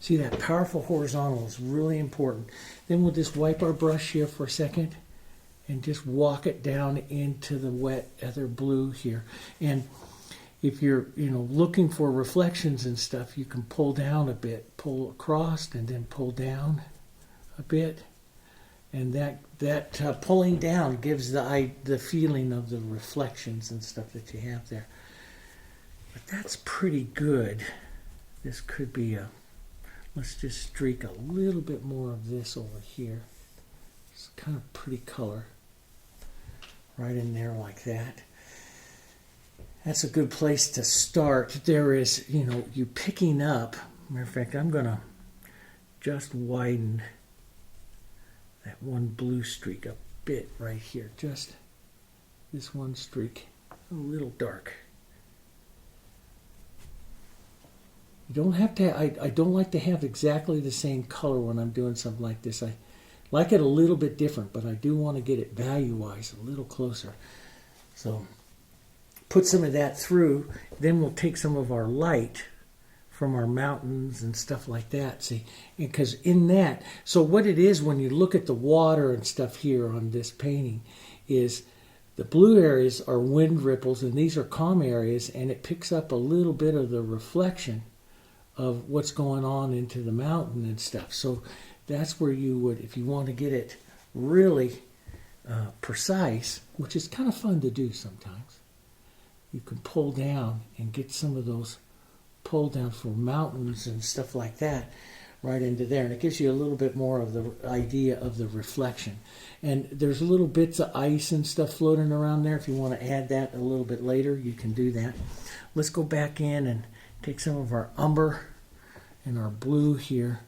See, that powerful horizontal is really important. Then we'll just wipe our brush here for a second and just walk it down into the wet other blue here. And if you're, looking for reflections and stuff, you can pull down a bit, pull across, and then pull down a bit. And that pulling down gives the feeling of the reflections and stuff that you have there. But that's pretty good. This could be let's just streak a little bit more of this over here. It's kind of pretty color. Right in there like that. That's a good place to start. There is, you picking up. Matter of fact, I'm going to just widen that one blue streak a bit right here. Just this one streak, a little dark. You don't have to, I don't like to have exactly the same color when I'm doing something like this. I like it a little bit different, but I do want to get it value-wise a little closer. So put some of that through, then we'll take some of our light from our mountains and stuff like that, see, because in that, so what it is when you look at the water and stuff here on this painting is the blue areas are wind ripples and these are calm areas, and it picks up a little bit of the reflection of what's going on into the mountain and stuff. So that's where you would, if you want to get it really precise, which is kind of fun to do sometimes, you can pull down and get some of those pull down for mountains and stuff like that right into there, and it gives you a little bit more of the idea of the reflection. And there's little bits of ice and stuff floating around there. If you want to add that a little bit later, you can do that. Let's go back in and take some of our umber and our blue here,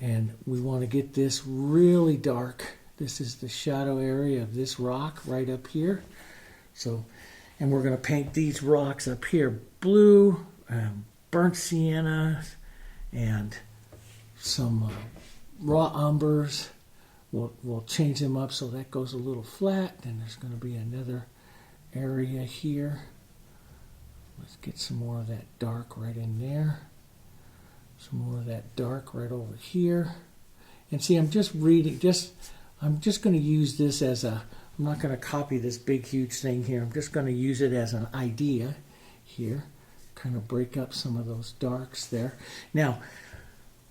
and we want to get this really dark. This is the shadow area of this rock right up here. So, and we're going to paint these rocks up here blue, burnt sienna, and some raw umbers. We'll change them up so that goes a little flat. Then there's going to be another area here. Let's get some more of that dark right in there. Some more of that dark right over here. And see, I'm just reading, I'm just going to use this as I'm not going to copy this big huge thing here. I'm just going to use it as an idea here. Kind of break up some of those darks there. Now,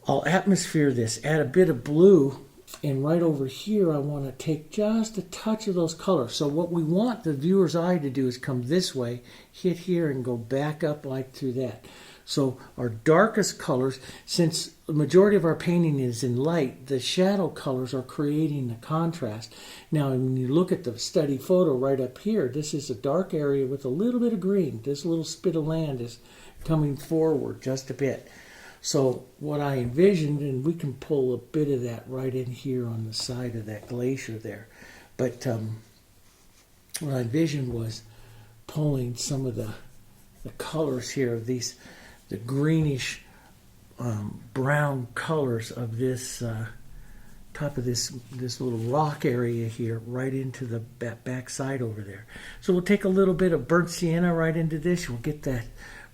I'll atmosphere this, add a bit of blue, and right over here I want to take just a touch of those colors. So what we want the viewer's eye to do is come this way, hit here, and go back up like through that. So our darkest colors, since the majority of our painting is in light, the shadow colors are creating the contrast. Now, when you look at the study photo right up here, this is a dark area with a little bit of green. This little spit of land is coming forward just a bit. So what I envisioned, and we can pull a bit of that right in here on the side of that glacier there, but what I envisioned was pulling some of the colors here of these, the greenish brown colors of this top of this little rock area here right into the back side over there. So we'll take a little bit of burnt sienna right into this. We'll get that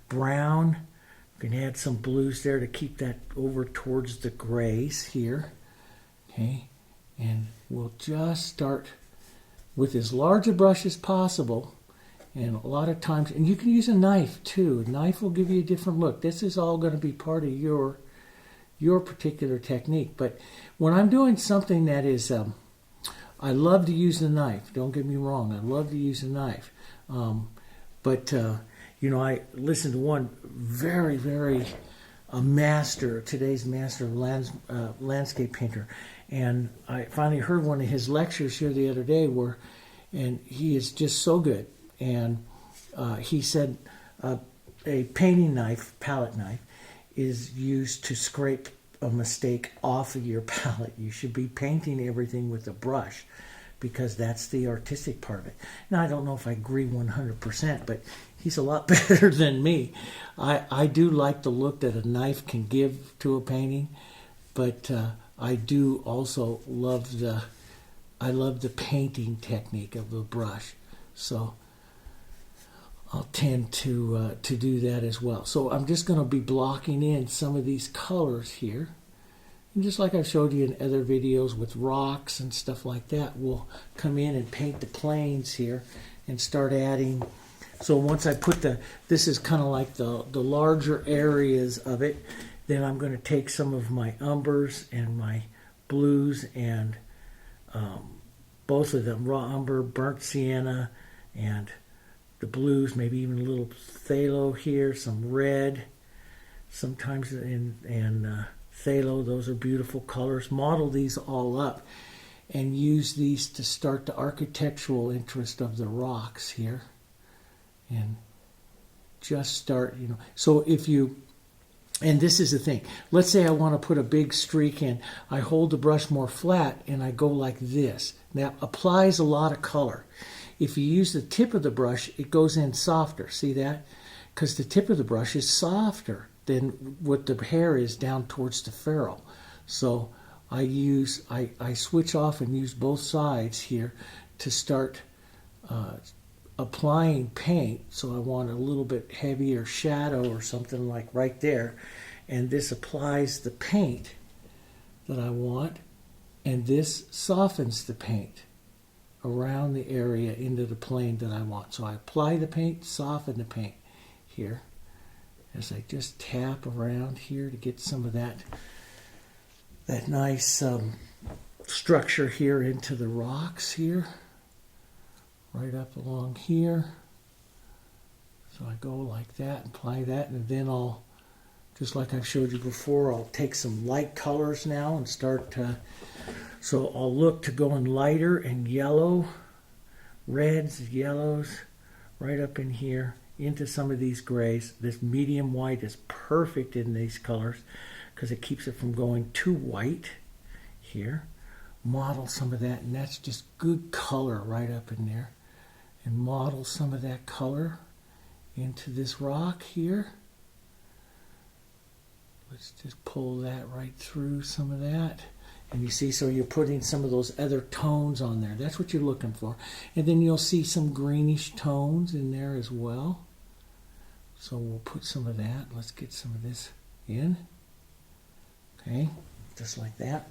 brown. We can add some blues there to keep that over towards the grays here. Okay, And we'll just start with as large a brush as possible. And a lot of times, and you can use a knife too. A knife will give you a different look. This is all going to be part of your particular technique. But when I'm doing something that is, I love to use the knife. Don't get me wrong. I love to use a knife. But I listened to one a master, today's master of landscape painter. And I finally heard one of his lectures here the other day and he is just so good. And he said a painting knife, palette knife, is used to scrape a mistake off of your palette. You should be painting everything with a brush because that's the artistic part of it. Now, I don't know if I agree 100%, but he's a lot better than me. I do like the look that a knife can give to a painting, but I do also love the painting technique of the brush. So I'll tend to do that as well. So I'm just going to be blocking in some of these colors here. And just like I showed you in other videos with rocks and stuff like that, we'll come in and paint the planes here and start adding. So once I put this is kind of like the larger areas of it, then I'm going to take some of my umbers and my blues and both of them, raw umber, burnt sienna, and the blues, maybe even a little phthalo here, some red, sometimes in phthalo. Those are beautiful colors. Model these all up and use these to start the architectural interest of the rocks here. And just start, So if you, and this is the thing, let's say I want to put a big streak in. I hold the brush more flat and I go like this. That applies a lot of color. If you use the tip of the brush, it goes in softer. See that? Because the tip of the brush is softer than what the hair is down towards the ferrule. So I switch off and use both sides here to start applying paint. So I want a little bit heavier shadow or something like right there. And this applies the paint that I want. And this softens the paint around the area into the plane that I want. So I apply the paint, soften the paint here as I just tap around here to get some of that nice structure here into the rocks here, right up along here. So I go like that, apply that, and then I'll, just like I showed you before, I'll take some light colors now and start so I'll look to go in lighter and yellow, reds, yellows, right up in here, into some of these grays. This medium white is perfect in these colors because it keeps it from going too white here. Model some of that, and that's just good color right up in there. And model some of that color into this rock here. Let's just pull that right through some of that. And you see, so you're putting some of those other tones on there. That's what you're looking for. And then you'll see some greenish tones in there as well. So we'll put some of that. Let's get some of this in. Okay, just like that.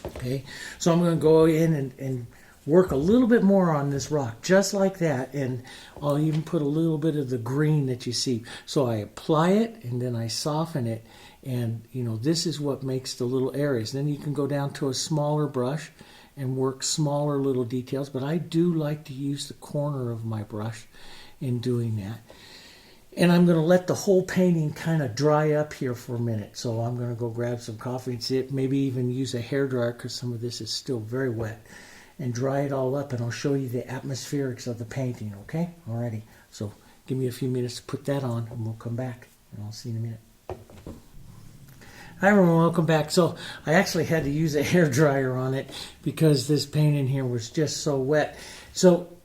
Okay, so I'm going to go in and work a little bit more on this rock, just like that. And I'll even put a little bit of the green that you see. So I apply it and then I soften it. And, this is what makes the little areas. Then you can go down to a smaller brush and work smaller little details. But I do like to use the corner of my brush in doing that. And I'm going to let the whole painting kind of dry up here for a minute. So I'm going to go grab some coffee and sit, maybe even use a hairdryer because some of this is still very wet. And dry it all up, and I'll show you the atmospherics of the painting, okay? Alrighty. So give me a few minutes to put that on, and we'll come back. And I'll see you in a minute. Hi everyone, welcome back. So I actually had to use a hairdryer on it because this paint in here was just so wet. So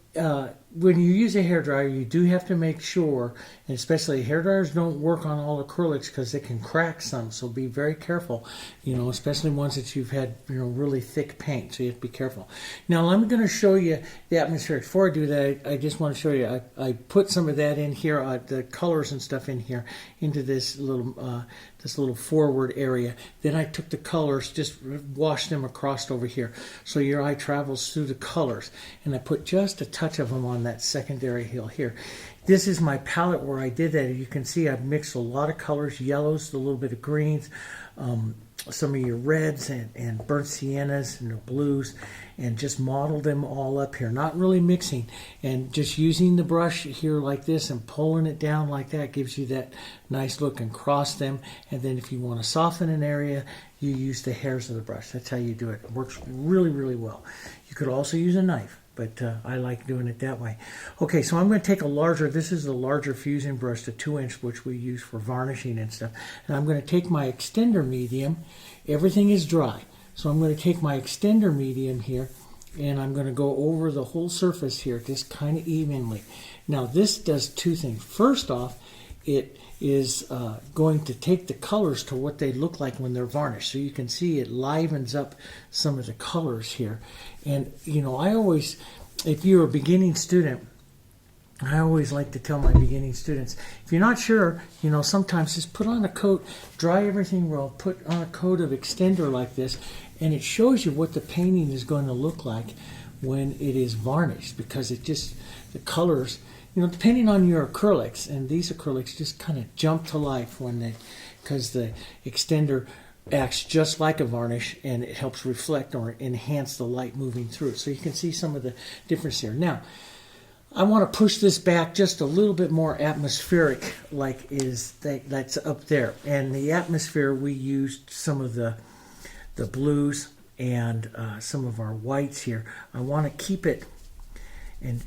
when you use a hairdryer, you do have to make sure, and especially hairdryers don't work on all acrylics because they can crack some. So be very careful, especially ones that you've had, really thick paint. So you have to be careful. Now I'm going to show you the atmosphere. Before I do that, I just want to show you. I put some of that in here, the colors and stuff in here, into this little forward area. Then I took the colors, just washed them across over here, so your eye travels through the colors. And I put just a touch of them on that secondary hill here. This is my palette where I did that. You can see I've mixed a lot of colors, yellows, a little bit of greens, some of your reds and burnt siennas and the blues, and just modeled them all up here. Not really mixing, and just using the brush here like this and pulling it down like that gives you that nice look, and cross them. And then if you want to soften an area, you use the hairs of the brush. That's how you do it. It works really, really well. You could also use a knife, but I like doing it that way. Okay, so I'm going to take this is the larger fusing brush, the 2-inch, which we use for varnishing and stuff. And I'm going to take my extender medium. Everything is dry. So I'm going to take my extender medium here, and I'm going to go over the whole surface here just kind of evenly. Now this does two things. First off, it is going to take the colors to what they look like when they're varnished. So you can see it livens up some of the colors here. And I always, if you're a beginning student, I always like to tell my beginning students, if you're not sure, sometimes just put on a coat, dry everything well, put on a coat of extender like this, and it shows you what the painting is going to look like when it is varnished, because the colors, depending on your acrylics, and these acrylics just kind of jump to life because the extender acts just like a varnish, and it helps reflect or enhance the light moving through it. So you can see some of the difference here. Now, I want to push this back just a little bit more atmospheric, like that's up there. And the atmosphere, we used some of the blues and some of our whites here. I want to keep it, and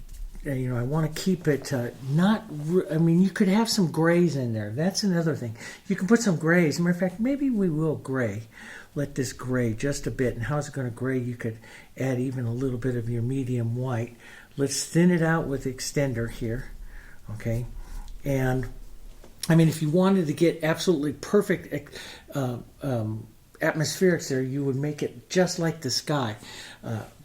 I want to keep it you could have some grays in there. That's another thing. You can put some grays. As a matter of fact, maybe we will gray. Let this gray just a bit. And how is it going to gray? You could add even a little bit of your medium white. Let's thin it out with extender here, okay? And if you wanted to get absolutely perfect atmospherics there, you would make it just like the sky.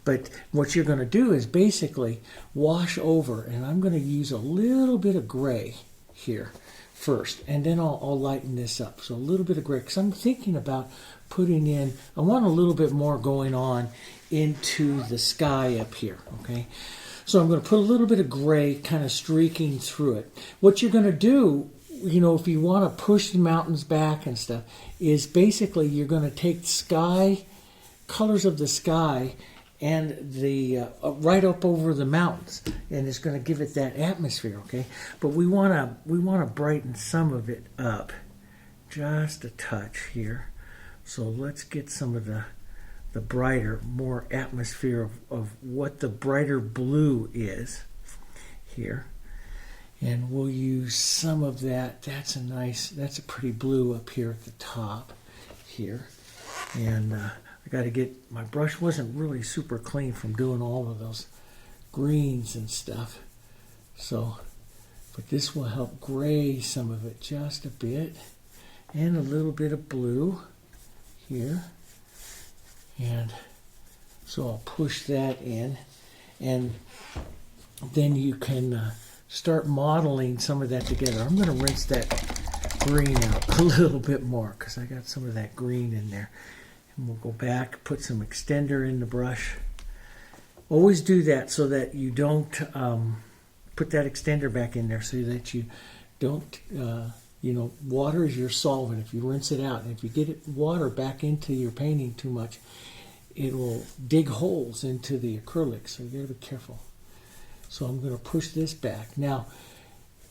But what you're going to do is basically wash over, and I'm going to use a little bit of gray here first, and then I'll lighten this up. So a little bit of gray, because I'm thinking about putting in, I want a little bit more going on into the sky up here, okay? So I'm going to put a little bit of gray kind of streaking through it. What you're going to do, if you want to push the mountains back and stuff, is basically you're going to take sky, colors of the sky, and the right up over the mountains, and it's going to give it that atmosphere, okay? But we want to brighten some of it up, just a touch here. So let's get some of the brighter, more atmosphere of what the brighter blue is here. And we'll use some of that. That's a pretty blue up here at the top here. And I got to get, my brush wasn't really super clean from doing all of those greens and stuff. So, but this will help gray some of it just a bit. And a little bit of blue here. And so I'll push that in, and then you can start modeling some of that together. I'm going to rinse that green out a little bit more because I got some of that green in there. And we'll go back, put some extender in the brush. Always do that so that you don't put that extender back in there, so that you don't, water is your solvent. If you rinse it out, and if you get water back into your painting too much, it will dig holes into the acrylic, so you got to be careful. So I'm going to push this back. Now,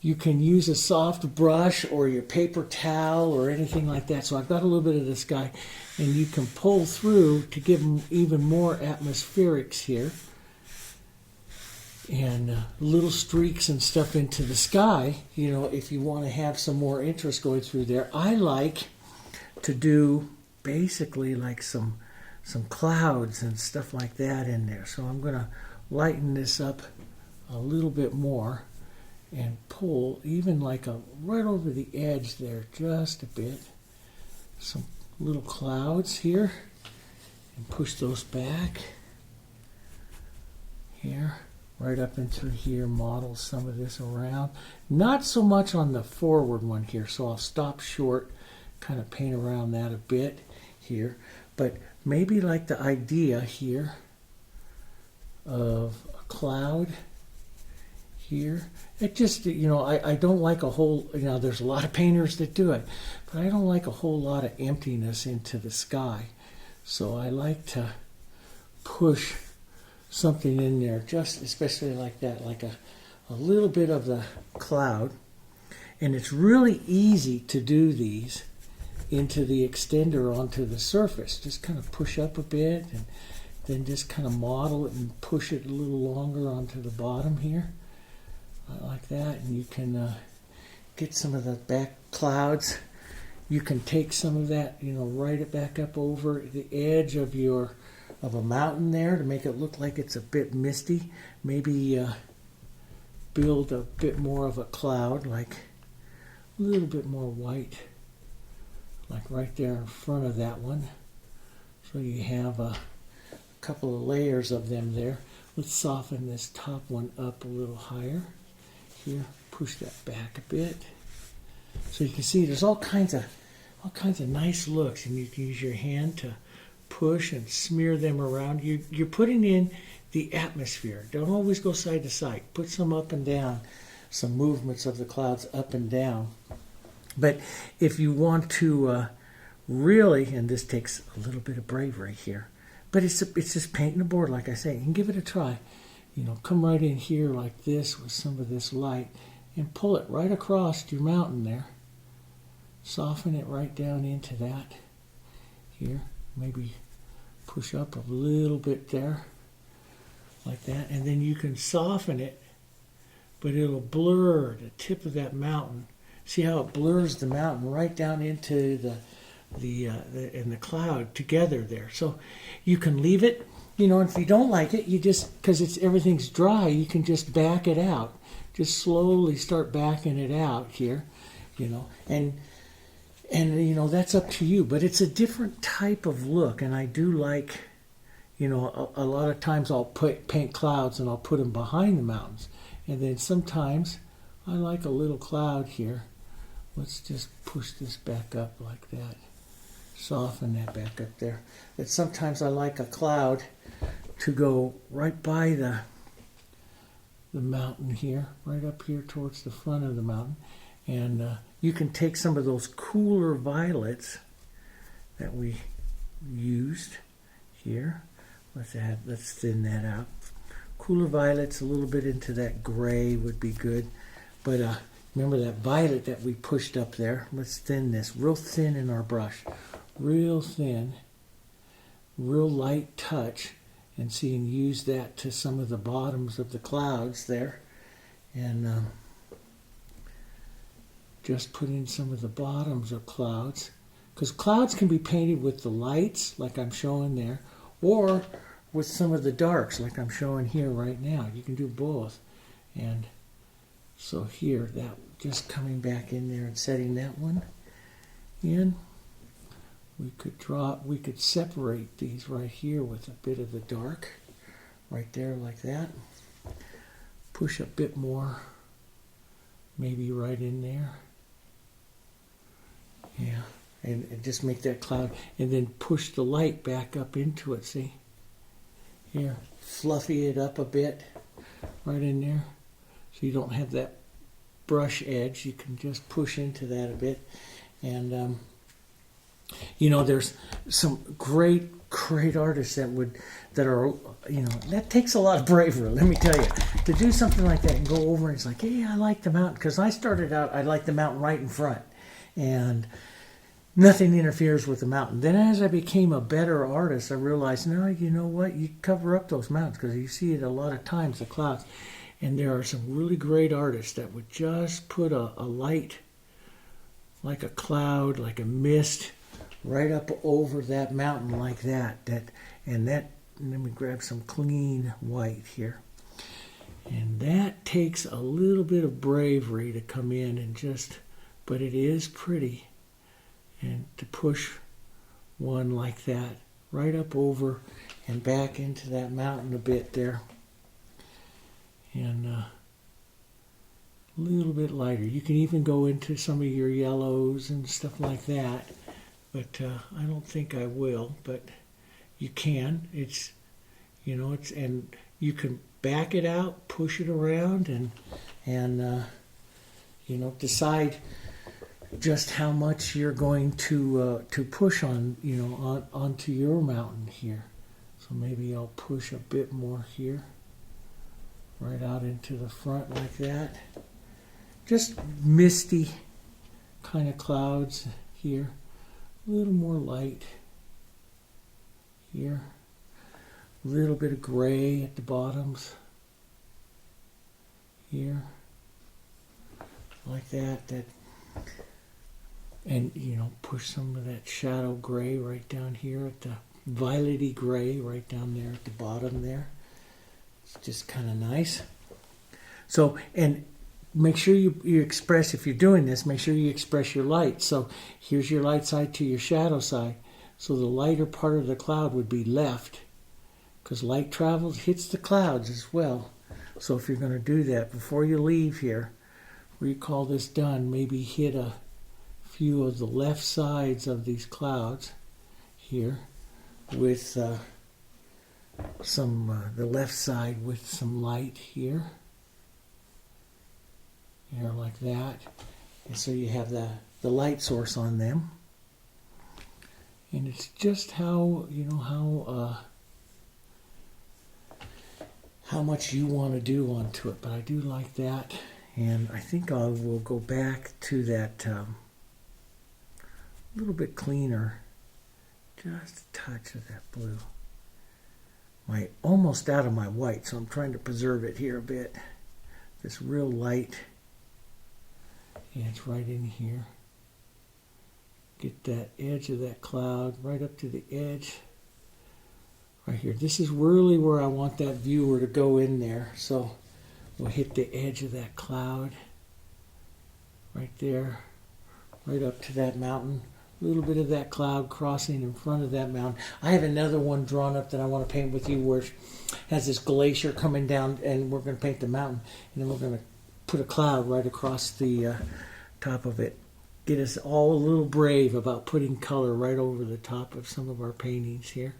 you can use a soft brush or your paper towel or anything like that. So I've got a little bit of this guy, and you can pull through to give them even more atmospherics here. And little streaks and stuff into the sky, if you want to have some more interest going through there. I like to do basically like some clouds and stuff like that in there. So I'm going to lighten this up a little bit more and pull even like right over the edge there just a bit. Some little clouds here, and push those back here, right up and through here, model some of this around. Not so much on the forward one here, so I'll stop short, kind of paint around that a bit here, but maybe like the idea here of a cloud here. It just, I don't like a whole, there's a lot of painters that do it, but I don't like a whole lot of emptiness into the sky. So I like to push something in there, just especially like that, like a little bit of the cloud. And it's really easy to do these into the extender onto the surface. Just kind of push up a bit and then just kind of model it and push it a little longer onto the bottom here, like that. And you can get some of the back clouds. You can take some of that, write it back up over the edge of a mountain there to make it look like it's a bit misty. Maybe build a bit more of a cloud, like a little bit more white, like right there in front of that one. So you have a couple of layers of them there. Let's soften this top one up a little higher. Here, push that back a bit. So you can see there's all kinds of nice looks, and you can use your hand to push and smear them around. You're putting in the atmosphere. Don't always go side to side. Put some up and down, some movements of the clouds up and down. But if you want to really, and this takes a little bit of bravery here, but it's just painting a board, like I say. You can give it a try. Come right in here like this with some of this light and pull it right across your mountain there. Soften it right down into that here. Maybe push up a little bit there, like that. And then you can soften it, but it'll blur the tip of that mountain. See how it blurs the mountain right down into the cloud together there. So you can leave it, if you don't like it, you just, because everything's dry, you can just back it out. Just slowly start backing it out here, and that's up to you. But it's a different type of look, and I do like, a lot of times I'll paint clouds and I'll put them behind the mountains. And then sometimes I like a little cloud here. Let's just push this back up like that. Soften that back up there. But sometimes I like a cloud to go right by the mountain here, right up here towards the front of the mountain. And you can take some of those cooler violets that we used here. Let's thin that out. Cooler violets, a little bit into that gray would be good. But remember that violet that we pushed up there? Let's thin this real thin in our brush. Real thin, real light touch. And see, and use that to some of the bottoms of the clouds there. And just put in some of the bottoms of clouds. Because clouds can be painted with the lights, like I'm showing there, or with some of the darks, like I'm showing here right now. You can do both. And so here, that just coming back in there and setting that one in. We could separate these right here with a bit of the dark, right there like that. Push a bit more, maybe right in there. Yeah, and just make that cloud, and then push the light back up into it, see? Here, fluffy it up a bit, right in there. So you don't have that brush edge, you can just push into that a bit. And there's some great artists that takes a lot of bravery, let me tell you, to do something like that and go over and it's like, hey, I like the mountain. Because I started out, I liked the mountain right in front. And nothing interferes with the mountain. Then as I became a better artist, I realized, no, you know what? You cover up those mountains because you see it a lot of times, the clouds. And there are some really great artists that would just put a light, like a cloud, like a mist, right up over that mountain like that. And let me grab some clean white here. And that takes a little bit of bravery to come in and just, but it is pretty. And to push one like that right up over and back into that mountain a bit there. And a little bit lighter. You can even go into some of your yellows and stuff like that. But I don't think I will, but you can. It's, you know, it's, and you can back it out, push it around, and you know, decide just how much you're going to push on, you know, onto your mountain here. So maybe I'll push a bit more here, right out into the front like that. Just misty kind of clouds here. A little more light here. A little bit of gray at the bottoms here. Like that. And, you know, push some of that shadow gray right down here at the violety gray right down there at the bottom there. It's just kind of nice. So, and make sure you express, if you're doing this, make sure you express your light. So here's your light side to your shadow side. So the lighter part of the cloud would be left, because light travels, hits the clouds as well. So if you're going to do that, before you leave here, where you call this done, maybe hit a few of the left sides of these clouds here with the left side with some light here. You know, like that. And so you have the light source on them. And it's just how, you know, how much you want to do onto it. But I do like that. And I think I will go back to that little bit cleaner. Just a touch of that blue. Almost out of my white, so I'm trying to preserve it here a bit. This real light. Yeah, it's right in here. Get that edge of that cloud right up to the edge. Right here. This is really where I want that viewer to go in there. So we'll hit the edge of that cloud. Right there. Right up to that mountain. A little bit of that cloud crossing in front of that mountain. I have another one drawn up that I want to paint with you where it has this glacier coming down, and we're going to paint the mountain. And then we're going to put a cloud right across the top of it. Get us all a little brave about putting color right over the top of some of our paintings here.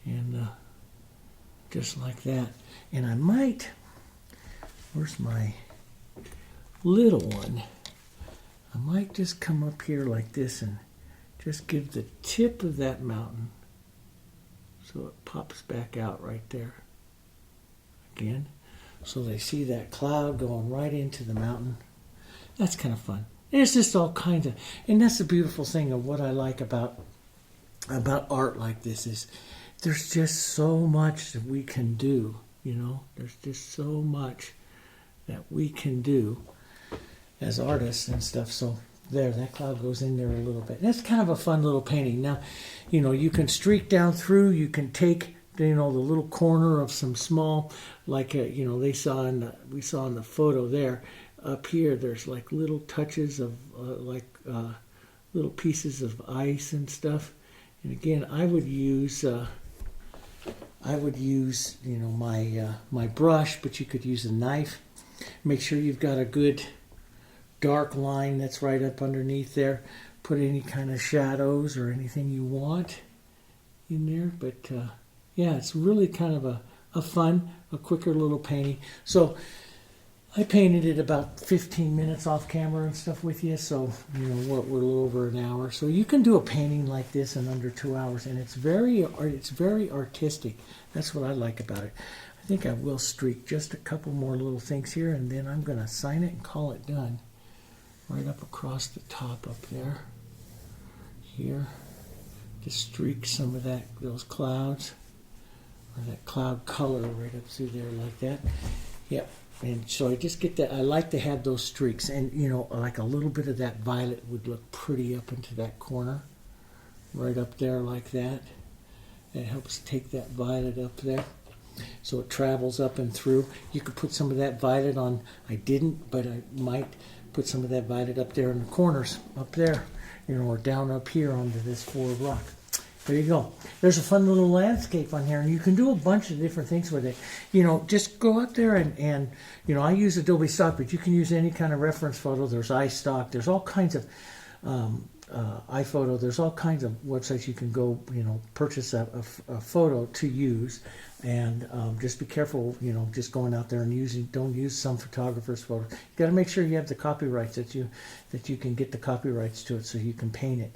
And just like that. And I might, where's my little one? I might just come up here like this and just give the tip of that mountain so it pops back out right there. Again. So they see that cloud going right into the mountain. That's kind of fun. And it's just all kinds of, and that's the beautiful thing of what I like about art like this is there's just so much that we can do, you know. There's just so much that we can do as artists and stuff. So there, that cloud goes in there a little bit. And that's kind of a fun little painting. Now, you know, you can streak down through, you can take, you know, the little corner of some small, like you know, we saw in the photo there. Up here, there's like little touches of little pieces of ice and stuff. And again, I would use you know, my brush, but you could use a knife. Make sure you've got a good dark line that's right up underneath there. Put any kind of shadows or anything you want in there. But yeah, it's really kind of a fun, a quicker little painting. So I painted it about 15 minutes off camera and stuff with you. So, you know, we're a little over an hour. So you can do a painting like this in under 2 hours. And it's very artistic. That's what I like about it. I think I will streak just a couple more little things here. And then I'm going to sign it and call it done. Right up across the top up there. Here. Just streak some of those clouds. Or that cloud color right up through there like that. Yep. And so I just get that. I like to have those streaks. And, you know, like a little bit of that violet would look pretty up into that corner. Right up there like that. It helps take that violet up there. so it travels up and through. You could put some of that violet on. I didn't, but I might put some of that violet up there in the corners, up there, or down up here onto this forward rock. There you go. There's a fun little landscape on here, and you can do a bunch of different things with it. Just go out there and I use Adobe Stock, but you can use any kind of reference photo. There's iStock. There's all kinds of iPhoto. There's all kinds of websites you can go, purchase a photo to use, and just be careful, just going out there and don't use some photographer's photo. You got to make sure you have the copyrights that you can get the copyrights to it so you can paint it.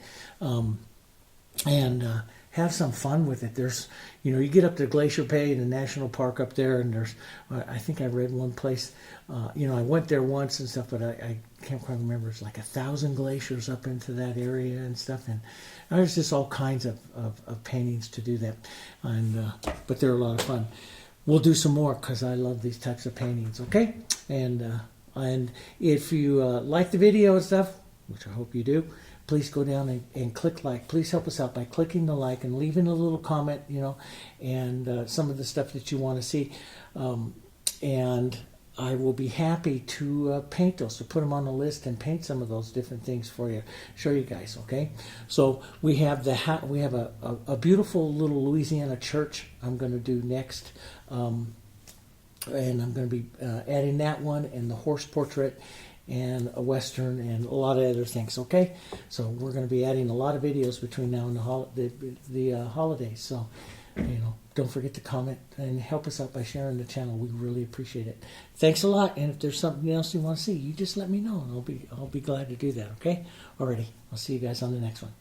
And have some fun with it. There's, you get up to Glacier Bay, the national park up there, and there's, I think I read one place, I went there once and stuff, but I can't quite remember. It's like 1,000 glaciers up into that area and stuff, and there's just all kinds of paintings to do that, and but they're a lot of fun. We'll do some more because I love these types of paintings. Okay, and if you like the video and stuff, which I hope you do, please go down and click like. Please help us out by clicking the like and leaving a little comment, and some of the stuff that you want to see. And I will be happy to paint those, to put them on the list and paint some of those different things for you, show you guys, okay? So we have a beautiful little Louisiana church I'm going to do next. And I'm going to be adding that one and the horse portrait and a western and a lot of other things, okay? So we're going to be adding a lot of videos between now and the holidays. So, don't forget to comment and help us out by sharing the channel. We really appreciate it. Thanks a lot. And if there's something else you want to see, you just let me know, and I'll be glad to do that, okay? Alrighty. I'll see you guys on the next one.